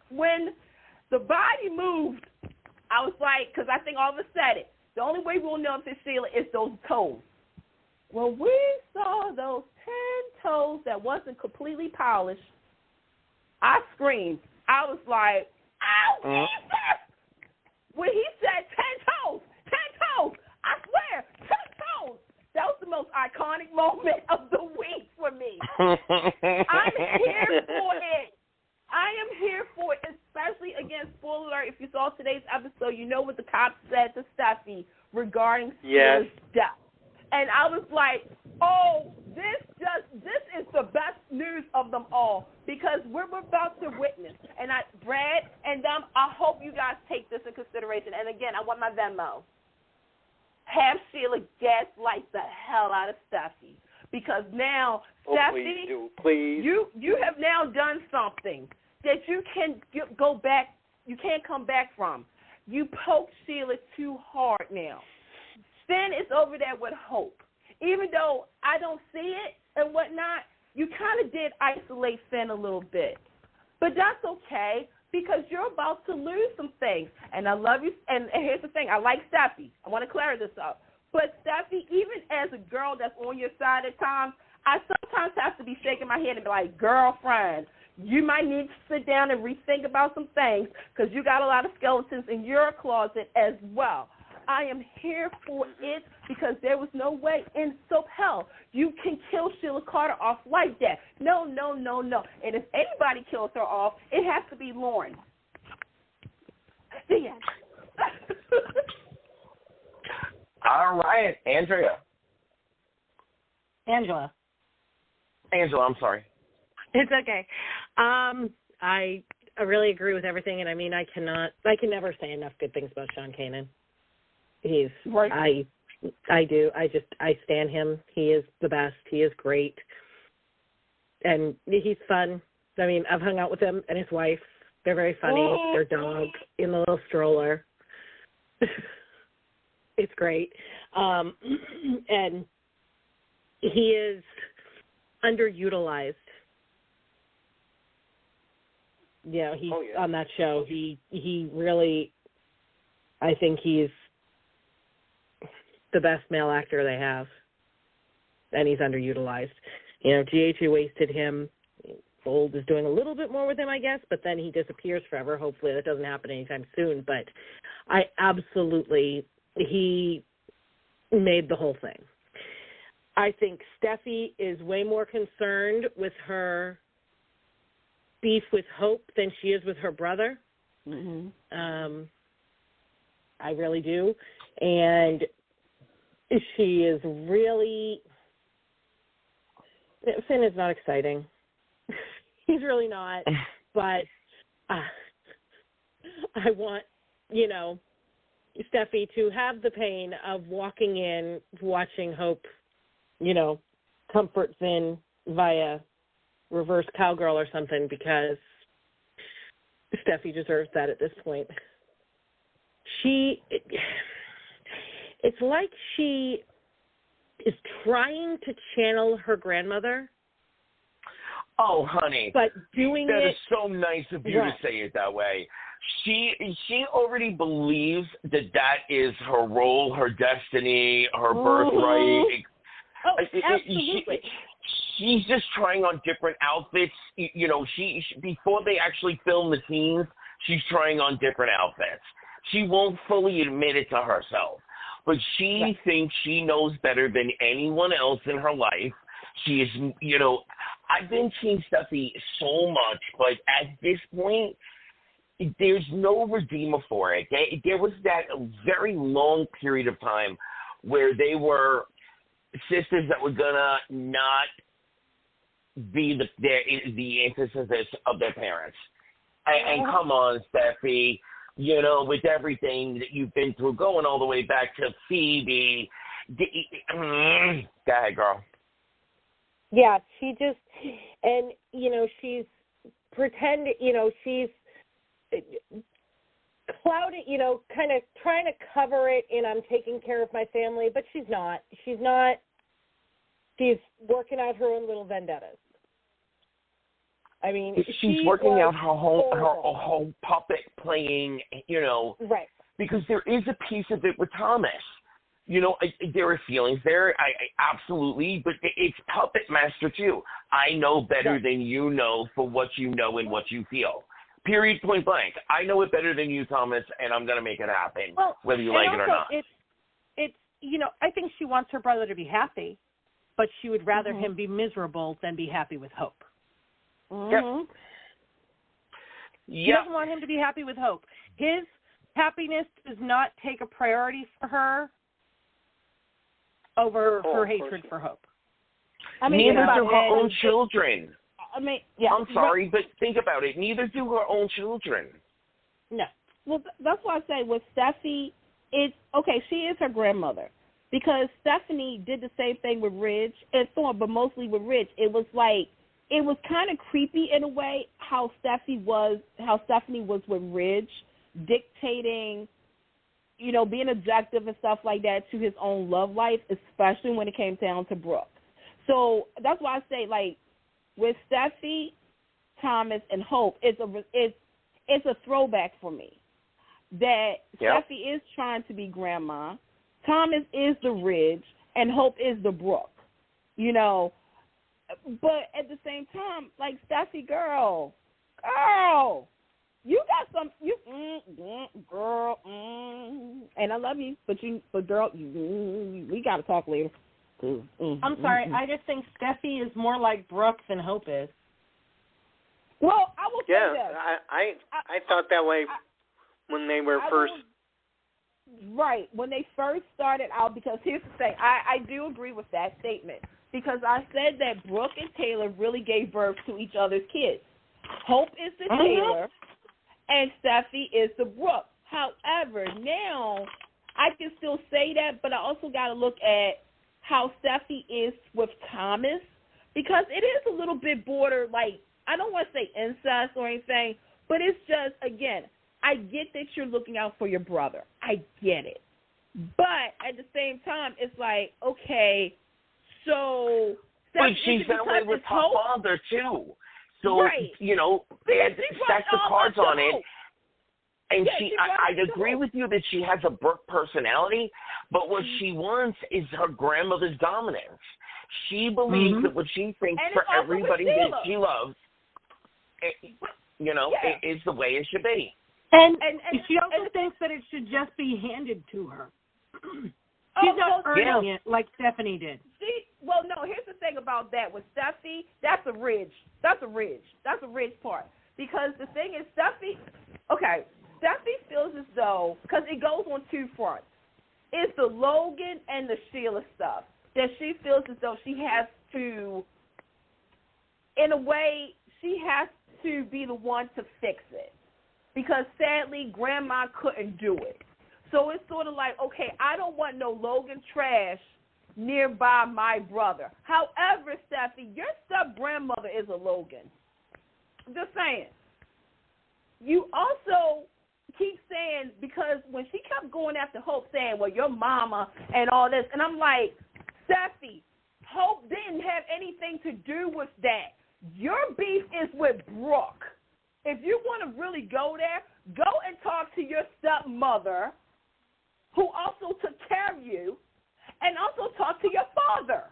when the body moved, I was like, because I think all of us said it, the only way we'll know if it's Sheila is those toes. When we saw those 10 toes that wasn't completely polished, I screamed. I was like, ow, Jesus! When he said 10 toes, I swear, 10 toes. That was the most iconic moment of the week for me. I'm here for it. I am here for it, especially, again, spoiler alert, if you saw today's episode, you know what the cops said to Steffi regarding Sheila's death. And I was like, oh, this is the best news of them all, because we're about to witness. And Brad and them, I hope you guys take this in consideration. And again, I want my Venmo. Have Sheila gaslight the hell out of Steffi, because now, Steffi, please. You have now done something that you can go back. You can't come back from. You poked Sheila too hard now. Finn is over there with Hope. Even though I don't see it and whatnot, you kind of did isolate Finn a little bit. But that's okay, because you're about to lose some things. And I love you. And here's the thing. I like Steffi. I want to clear this up. But Steffi, even as a girl that's on your side at times, I sometimes have to be shaking my head and be like, girlfriend, you might need to sit down and rethink about some things, because you got a lot of skeletons in your closet as well. I am here for it because there was no way in soap hell you can kill Sheila Carter off like that. No. And if anybody kills her off, it has to be Lauren. The end. All right, Andrea. Angela, I'm sorry. it's okay. I really agree with everything, and I mean, I can never say enough good things about Sean Kanan. He's right. I do. I stand him. He is the best. He is great, and he's fun. I mean, I've hung out with him and his wife. They're very funny. Their dog in the little stroller. It's great, and he is underutilized. Yeah, he's on that show. He really, I think he's the best male actor they have, and he's underutilized. You know, GH wasted him. Gold is doing a little bit more with him, I guess, but then he disappears forever. Hopefully that doesn't happen anytime soon. But he made the whole thing. I think Steffi is way more concerned with her beef with Hope than she is with her brother. Mm-hmm. I really do. And she is really... Finn is not exciting. He's really not. But I want, Steffi to have the pain of walking in, watching Hope, comfort Finn via reverse cowgirl or something, because Steffi deserves that at this point. It's like she is trying to channel her grandmother. Oh, honey. But doing that is so nice of you to say it that way. She already believes that is her role, her destiny, her birthright. Oh, absolutely. She's just trying on different outfits. She before they actually film the scenes, she's trying on different outfits. She won't fully admit it to herself, but she thinks she knows better than anyone else in her life. She is, I've been seeing Steffi so much, but at this point, there's no redeemer for it. There was that very long period of time where they were sisters that were gonna not be the antithesis of their parents. And come on, Steffi, with everything that you've been through, going all the way back to Phoebe. Go ahead, girl. Yeah, she just, and, she's pretending, she's clouded, kind of trying to cover it in I'm taking care of my family, but she's not. She's working out her own little vendettas. I mean, she's working out her whole puppet playing, right? Because there is a piece of it with Thomas. There are feelings there. I absolutely, but it's puppet master too. I know better than you know for what you know and what you feel. Period. Point blank. I know it better than you, Thomas, and I'm gonna make it happen, whether you like it or not. It's I think she wants her brother to be happy, but she would rather him be miserable than be happy with Hope. Mm-hmm. She doesn't want him to be happy with Hope. His happiness does not take a priority for her over her hatred for Hope. I mean, neither do her own children. I mean, I'm sorry, but think about it. Neither do her own children. No. Well, that's why I say with Steffi, it's okay. She is her grandmother because Stephanie did the same thing with Ridge and Thorne, but mostly with Ridge. It was kind of creepy in a way how Stephanie was with Ridge, dictating, being objective and stuff like that to his own love life, especially when it came down to Brooke. So that's why I say, with Steffi, Thomas, and Hope, it's a throwback for me that Steffi is trying to be grandma, Thomas is the Ridge, and Hope is the Brooke. But at the same time, Steffi, girl, You got some, girl, and I love you, but girl, we got to talk later. I'm sorry, I just think Steffi is more like Brooke than Hope is. Well, I will say this. I thought that way when they were first. Right, when they first started out, because here's the thing, I do agree with that statement, because I said that Brooke and Taylor really gave birth to each other's kids. Hope is the Taylor, and Steffi is the Brooke. However, now I can still say that, but I also got to look at how Steffi is with Thomas, because it is a little bit border, like, I don't want to say incest or anything, but it's just, again, I get that you're looking out for your brother. I get it. But at the same time, it's like, okay, so but she's that way with her father, too. So, you know, and stacks the cards on it. And I'd agree with you that she has a Brooke personality, but what she wants is her grandmother's dominance. She believes that what she thinks for everybody that she loves, is the way it should be. And she also thinks that it should just be handed to her. She's not earning it like Stephanie did. Well, no, here's the thing about that. With Steffi, that's a ridge. That's a ridge part. Because the thing is, Steffi feels as though, because it goes on two fronts. It's the Logan and the Sheila stuff that she feels as though she has to, in a way, she has to be the one to fix it. Because sadly, Grandma couldn't do it. So it's sort of like, okay, I don't want no Logan trash nearby my brother. However, Steffi, your step-grandmother is a Logan. Just saying. You also keep saying, because when she kept going after Hope, saying, well, your mama and all this, and I'm like, Steffi, Hope didn't have anything to do with that. Your beef is with Brooke. If you want to really go there, go and talk to your stepmother, who also took care of you, and also talk to your father,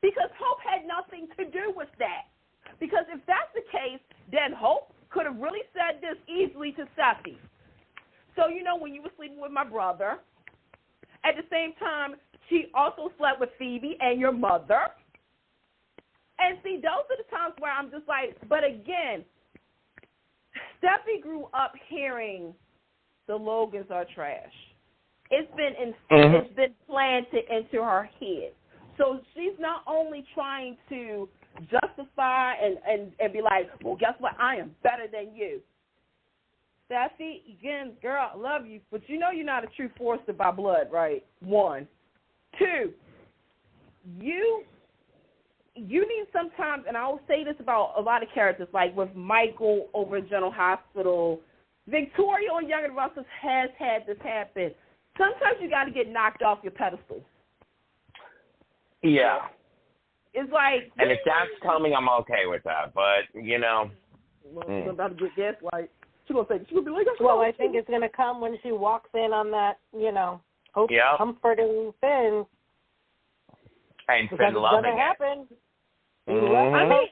because Hope had nothing to do with that. Because if that's the case, then Hope could have really said this easily to Steffi. So, you know, when you were sleeping with my brother, at the same time, she also slept with Phoebe and your mother. And see, those are the times where I'm just like, but again, Steffi grew up hearing the Logans are trash. It's been planted into her head. So she's not only trying to justify and be like, well, guess what? I am better than you. Steffi, again, girl, I love you, but you know you're not a true Forster by blood, right? 1. 2, you need sometimes, and I will say this about a lot of characters, like with Michael over at General Hospital, Victoria on Young and Restless has had this happen. Sometimes you got to get knocked off your pedestal. Yeah. It's like... And if that's coming, I'm okay with that, but, you know... Well, she's about to get gaslight. She's going to be like... Well, I think it's going to come when she walks in on that, Hope comforting Finn. And Finn loving it. Happen. Mm-hmm. I mean,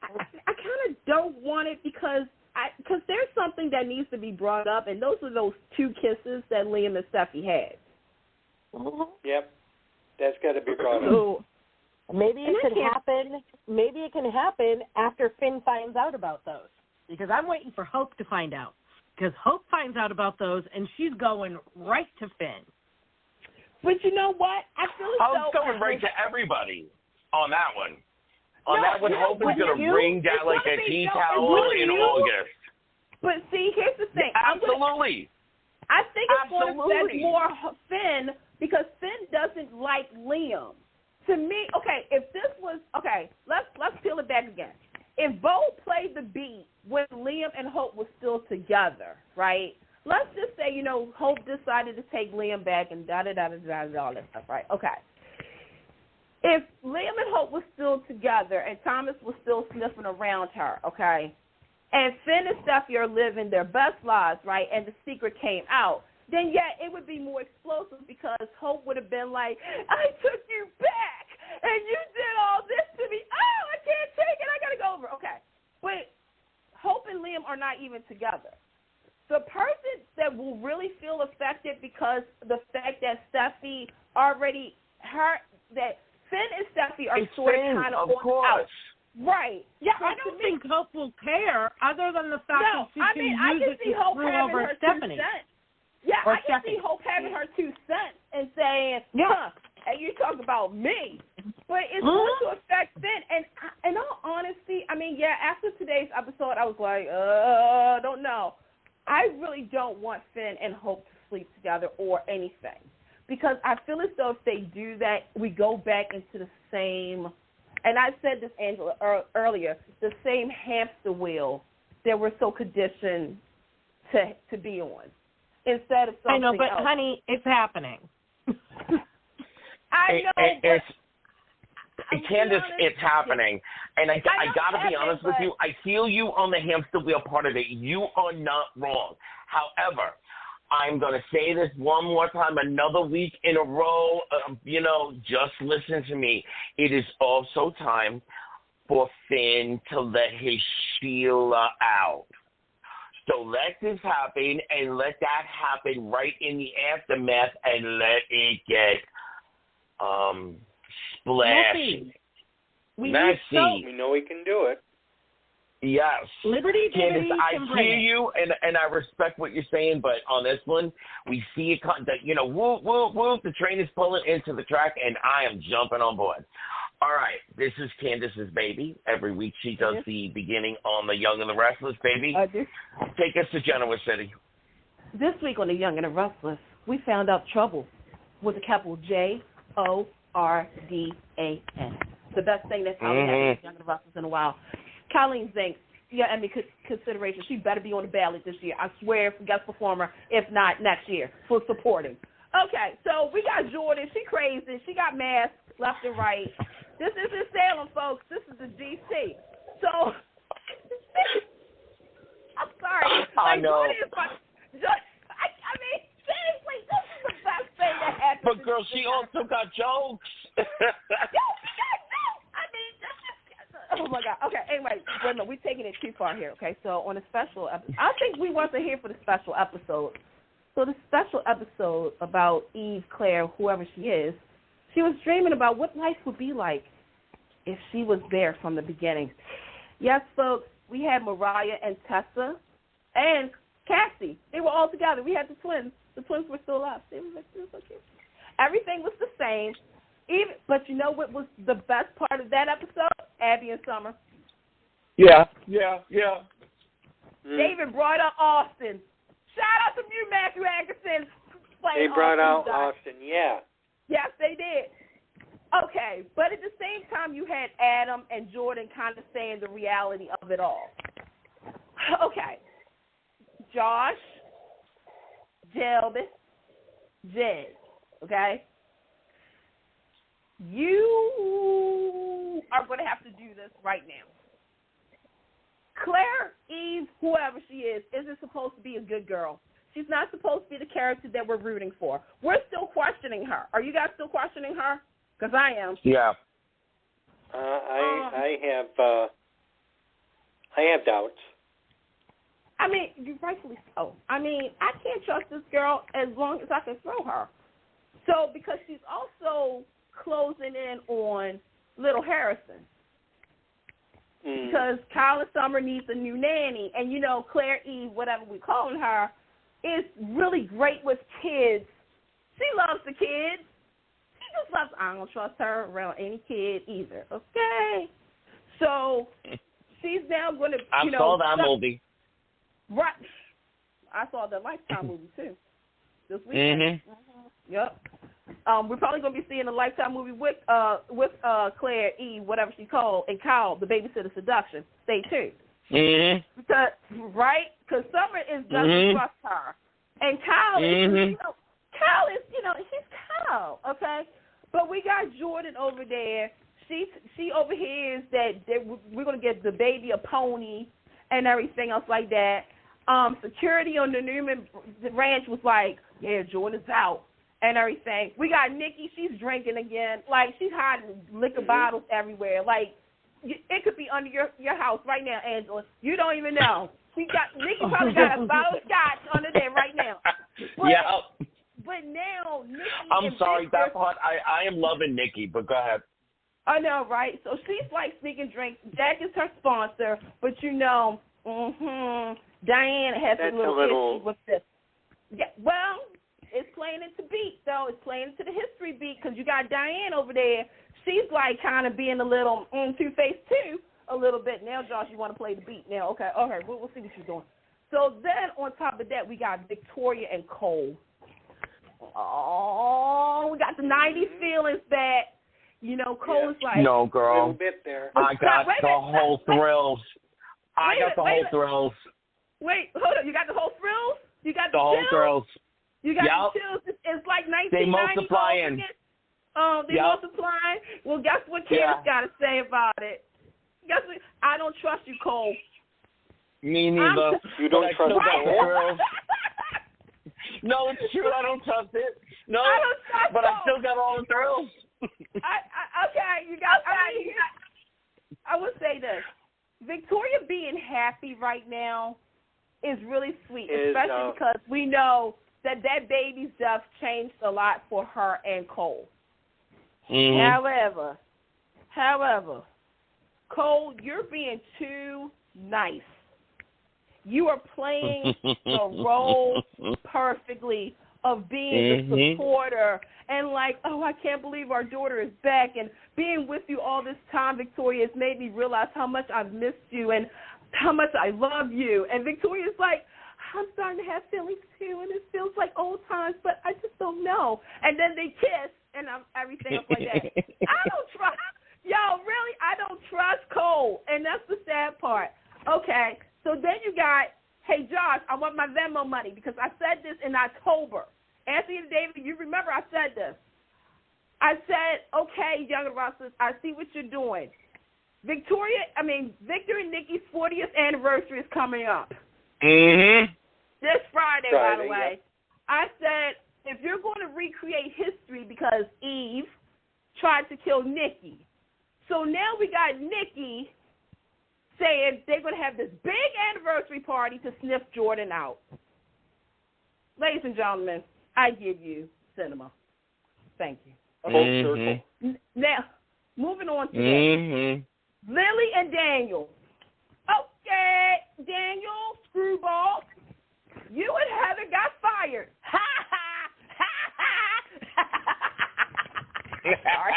I kind of don't want it because there's something that needs to be brought up, and those are those 2 kisses that Liam and Steffi had. Mm-hmm. Yep, that's got to be brought up. So, maybe it can happen. Maybe it can happen after Finn finds out about those, because I'm waiting for Hope to find out. Because Hope finds out about those, and she's going right to Finn. But you know what? I feel as though... Hope's going right to everybody on that one. That one, Hope is going to bring down like a tea towel in August. But see, here's the thing. Absolutely. I think it's going to set more Finn, because Finn doesn't like Liam. To me, okay, if this was... Okay, let's peel it back again. If Bo played the beat when Liam and Hope were still together, right? Let's just say, Hope decided to take Liam back and da-da-da-da-da, all that stuff, right? Okay. If Liam and Hope were still together and Thomas was still sniffing around her, okay, and Finn and Steffi are living their best lives, right, and the secret came out, then, yeah, it would be more explosive, because Hope would have been like, I took you back, and you did all this to me. Oh, I can't take it. I got to go over. Okay. But Hope and Liam are not even together. The person that will really feel affected because the fact that Steffi already that Finn and Steffi are sort of kind of out. Right. Yeah, I don't think Hope will care other than the fact that she can use it to screw over Stephanie. Yeah, I can see Hope having her 2 cents and saying, and you talk about me. But it's going to affect Finn. And in all honesty, I mean, after today's episode, I was like, don't know. I really don't want Finn and Hope to sleep together or anything. Because I feel as though if they do that, we go back into the same, and I said this, Angela, earlier, the same hamster wheel that we're so conditioned to be on. Instead of something I know, but else. honey, it's happening. I know, Candace, it's happening. And I got to be honest with you. I feel you on the hamster wheel part of it. You are not wrong. However, I'm going to say this one more time, another week in a row. Just listen to me. It is also time for Finn to let his Sheila out. So let this happen and let that happen right in the aftermath and let it get splashy. Messy. We know he can do it. Yes. Liberty, Candace, I can hear you, and I respect what you're saying, but on this one, we see it, whoop, whoop, whoop, the train is pulling into the track, and I am jumping on board. All right, this is Candace's baby. Every week she does the beginning on The Young and the Restless, baby. Take us to Genoa City. This week on The Young and the Restless, we found out trouble with a capital JORDAN. The best thing that's probably happened with Young and the Restless in a while. Colleen Zink, consideration. She better be on the ballot this year. I swear, for guest performer, if not next year, for supporting. Okay, so we got Jordan. She crazy. She got masks left and right. This isn't Salem, folks. This is the DC. So, I'm sorry. I know. Seriously, this is the best thing that happened. But, girl, she also got jokes. Oh, my God. Okay, anyway, no, we're taking it too far here, okay? So on a special episode, I think we wasn't here for the special episode. So the special episode about Eve, Claire, whoever she is, she was dreaming about what life would be like if she was there from the beginning. Yes, folks, we had Mariah and Tessa and Cassie. They were all together. We had the twins. The twins were still alive. They were so cute. Everything was the same. But you know what was the best part of that episode? Abby and Summer. Yeah. David brought up Austin. Shout out to you, Matthew Atkinson. They brought out Austin, yeah. Yes, they did. Okay, but at the same time, you had Adam and Jordan kind of saying the reality of it all. Okay. Josh, Jelby, Jez, okay? You are going to have to do this right now. Claire, Eve, whoever she is, isn't supposed to be a good girl. She's not supposed to be the character that we're rooting for. We're still questioning her. Are you guys still questioning her? Because I am. Yeah. I have doubts. I mean, you rightfully so. I mean, I can't trust this girl as long as I can throw her. So, because she's also closing in on Little Harrison. Because Kyle and Summer needs a new nanny. And, Claire Eve, whatever we're calling her, is really great with kids. She loves the kids. She just loves, I don't trust her around any kid either, okay? So she's now going to, I saw that movie. Right. I saw the Lifetime movie, too, this weekend. Yep. We're probably going to be seeing a Lifetime movie with Claire Eve, whatever she called, and Kyle, the Babysitter Seduction. Stay tuned. Because Summer doesn't trust her, and Kyle is, Kyle is, she's Kyle, okay. But we got Jordan over there. She overhears that we're gonna get the baby a pony and everything else like that. Security on the Newman Ranch was like, yeah, Jordan's out and everything. We got Nikki. She's drinking again. Like, she's hiding liquor bottles everywhere. Like, it could be under your house right now, Angela. You don't even know. Nikki probably got a bottle of scotch under there right now. But now Nikki. I'm sorry, that part. I am loving Nikki, but go ahead. I know, right? So she's like sneaking drinks. Jack is her sponsor, but Diane has a little issue with this. Yeah, well, it's playing into beat, though. It's playing into the history beat because you got Diane over there. She's like kind of being a little two-faced too, a little bit. Now, Josh, you want to play the beat now? Okay, we'll see what you're doing. So then on top of that, we got Victoria and Cole. Oh, we got the 90s feelings back. You know, Cole is like... No, girl. A little bit there. I got the whole thrills. I got the whole thrills. Wait, hold on. You got the whole thrills? You got the whole thrills. You got the chills. It's like 1990. They multiplying. They multiplying. Well, guess what Candace got to say about it? Guess what? I don't trust you, Cole. Me neither. You don't trust Cole? No, it's true. I don't trust it. No, I don't trust but I still got all the thrills. Okay, you got. I would say this: Victoria being happy right now is really sweet, especially because we know that baby's death changed a lot for her and Cole. Mm-hmm. However, Cole, you're being too nice. You are playing the role perfectly of being the supporter and like, oh, I can't believe our daughter is back. And being with you all this time, Victoria, has made me realize how much I've missed you and how much I love you. And Victoria's like, I'm starting to have feelings too, and it feels like old times, but I just don't know. And then they kiss, and everything up like that. I don't trust, I don't trust Cole, and that's the sad part. Okay, so then you got, hey, Josh, I want my Venmo money because I said this in October. Anthony and David, you remember I said this. I said, okay, Young Rosses, I see what you're doing. Victor and Nikki's 40th anniversary is coming up. This Friday, by the way. Yeah. I said, if you're going to recreate history because Eve tried to kill Nikki, so now we got Nikki saying they're going to have this big anniversary party to sniff Jordan out. Ladies and gentlemen, I give you cinema. Thank you. Full circle. Now, moving on to this. Lily and Daniel. Okay, Daniel, screwball, you and Heather got fired. Ha, ha, ha, ha. Sorry.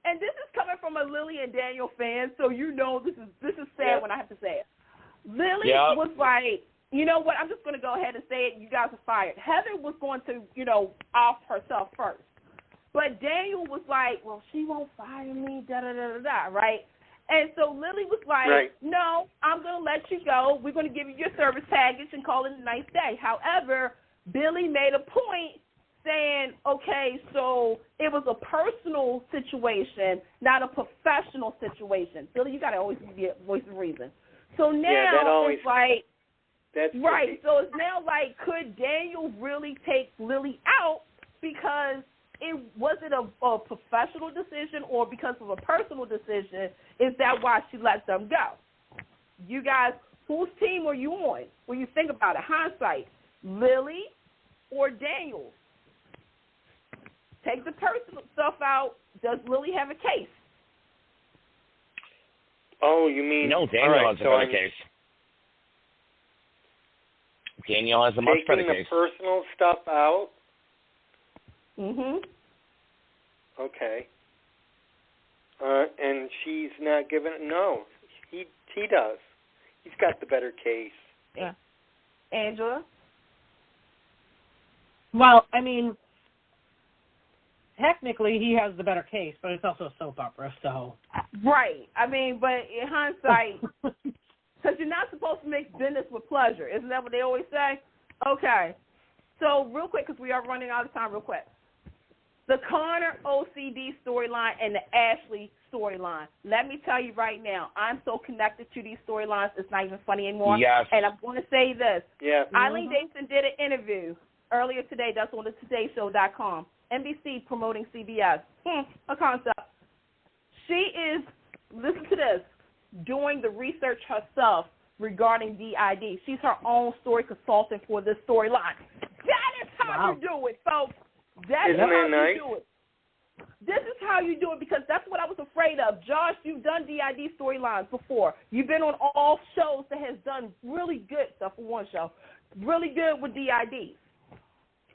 And this is coming from a Lily and Daniel fan, so you know this is sad when I have to say it. Lily was like, you know what, I'm just going to go ahead and say it. You guys are fired. Heather was going to, off herself first. But Daniel was like, well, she won't fire me, da-da-da-da-da, right? And so Lily was like, no, I'm going to let you go. We're going to give you your service package and call it a nice day. However, Billy made a point saying, okay, so it was a personal situation, not a professional situation. Billy, you got to always be a voice of reason. So now it's like, that's right, so it's now like, could Daniel really take Lily out because was it a professional decision or because of a personal decision? Is that why she let them go? You guys, whose team are you on when you think about it? Hindsight, Lily or Daniel? Take the personal stuff out. Does Lily have a case? Oh, you mean... No, Daniel has a better case. Daniel has a much better case. Taking the personal stuff out? Okay. And she's not giving it. No, he does. He's got the better case. Yeah. Angela? Well, technically he has the better case, but it's also a soap opera, so. Right. But in hindsight, because you're not supposed to mix business with pleasure. Isn't that what they always say? Okay. So real quick, because we are running out of time real quick. The Connor OCD storyline and the Ashley storyline. Let me tell you right now, I'm so connected to these storylines, it's not even funny anymore. Yes. And I'm going to say this. Yeah. Eileen Davidson did an interview earlier today. That's on the TodayShow.com. NBC promoting CBS. A concept. She is, listen to this, doing the research herself regarding DID. She's her own story consultant for this storyline. That is how you do it, folks. That is how you do it. This is how you do it, because that's what I was afraid of. Josh, you've done DID storylines before. You've been on all shows that has done really good stuff for one show, really good with DID.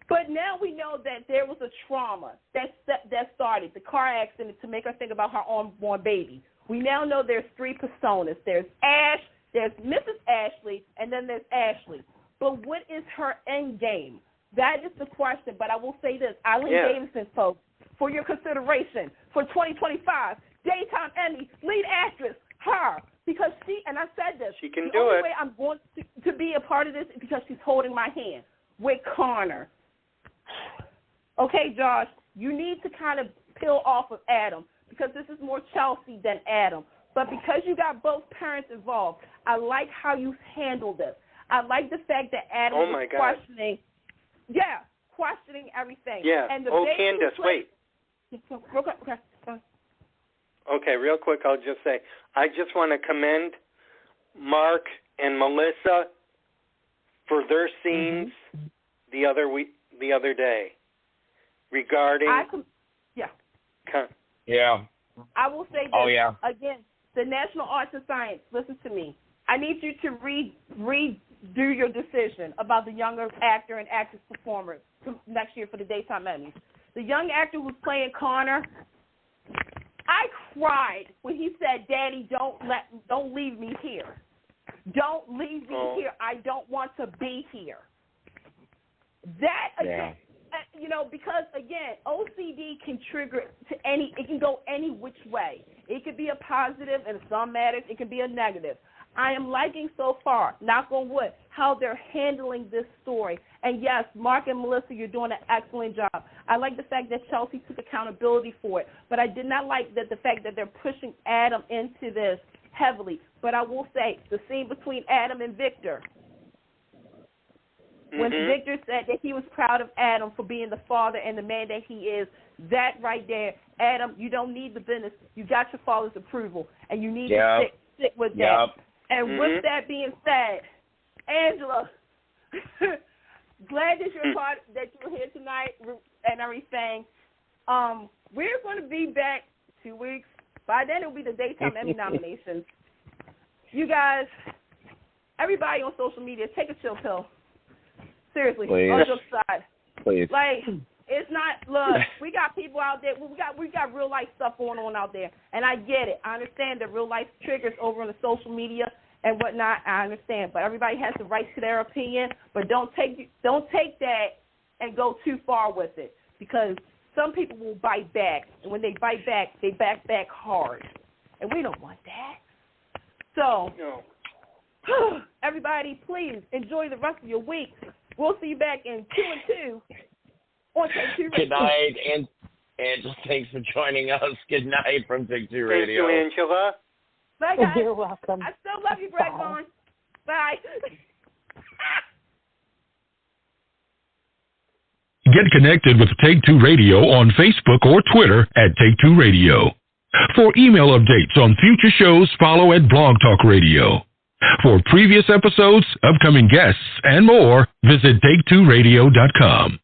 But now we know that there was a trauma that started, the car accident, to make her think about her unborn baby. We now know there's 3 personas. There's Ash, there's Mrs. Ashley, and then there's Ashley. But what is her end game? That is the question. But I will say this, Eileen Davidson, folks, for your consideration for 2025, Daytime Emmy, lead actress, her. Because she, and I said this, she can the do only it. way I'm going to be a part of this is because she's holding my hand with Connor. Okay, Josh, you need to kind of peel off of Adam, because this is more Chelsea than Adam. But because you got both parents involved, I like how you handled this. I like the fact that Adam was questioning. Yeah, questioning everything. Yeah. And the Candace, wait. Okay, real quick, I'll just say, I just want to commend Mark and Melissa for their scenes the other day regarding. I will say this again. The National Arts and Science. Listen to me. I need you to redo your decision about the younger actor and actress performer next year for the Daytime Emmys. The young actor who's playing Connor, I cried when he said, "Daddy, don't leave me here. Don't leave me here. I don't want to be here." That because again, OCD can trigger it can go any which way. It could be a positive, and in some matters, it can be a negative. I am liking so far, knock on wood, how they're handling this story. And yes, Mark and Melissa, you're doing an excellent job. I like the fact that Chelsea took accountability for it, but I did not like the fact that they're pushing Adam into this heavily. But I will say, the scene between Adam and Victor, when Victor said that he was proud of Adam for being the father and the man that he is, that right there, Adam, you don't need the business. You got your father's approval, and you need to stick with that. And with that being said, Angela, glad that you're here tonight and everything. We're going to be back 2 weeks. By then, it'll be the Daytime Emmy nominations. You guys, everybody on social media, take a chill pill. Seriously, on your side. Please. Like, it's not, look, we got people out there, we got real life stuff going on out there, and I get it. I understand the real life triggers over on the social media and whatnot. I understand, but everybody has the right to their opinion. But don't take that and go too far with it, because some people will bite back, and when they bite back, they back hard, and we don't want that. So, everybody, please enjoy the rest of your week. We'll see you back in 2 and 2 on Take 2 Radio. Good night, and Angela, thanks for joining us. Good night from Take 2 Radio. Thank you, Angela. Bye, guys. You're welcome. I still love you, Greg Vaughn. Bye. Get connected with Take 2 Radio on Facebook or Twitter at Take 2 Radio. For email updates on future shows, follow at Blog Talk Radio. For previous episodes, upcoming guests, and more, visit Take2Radio.com.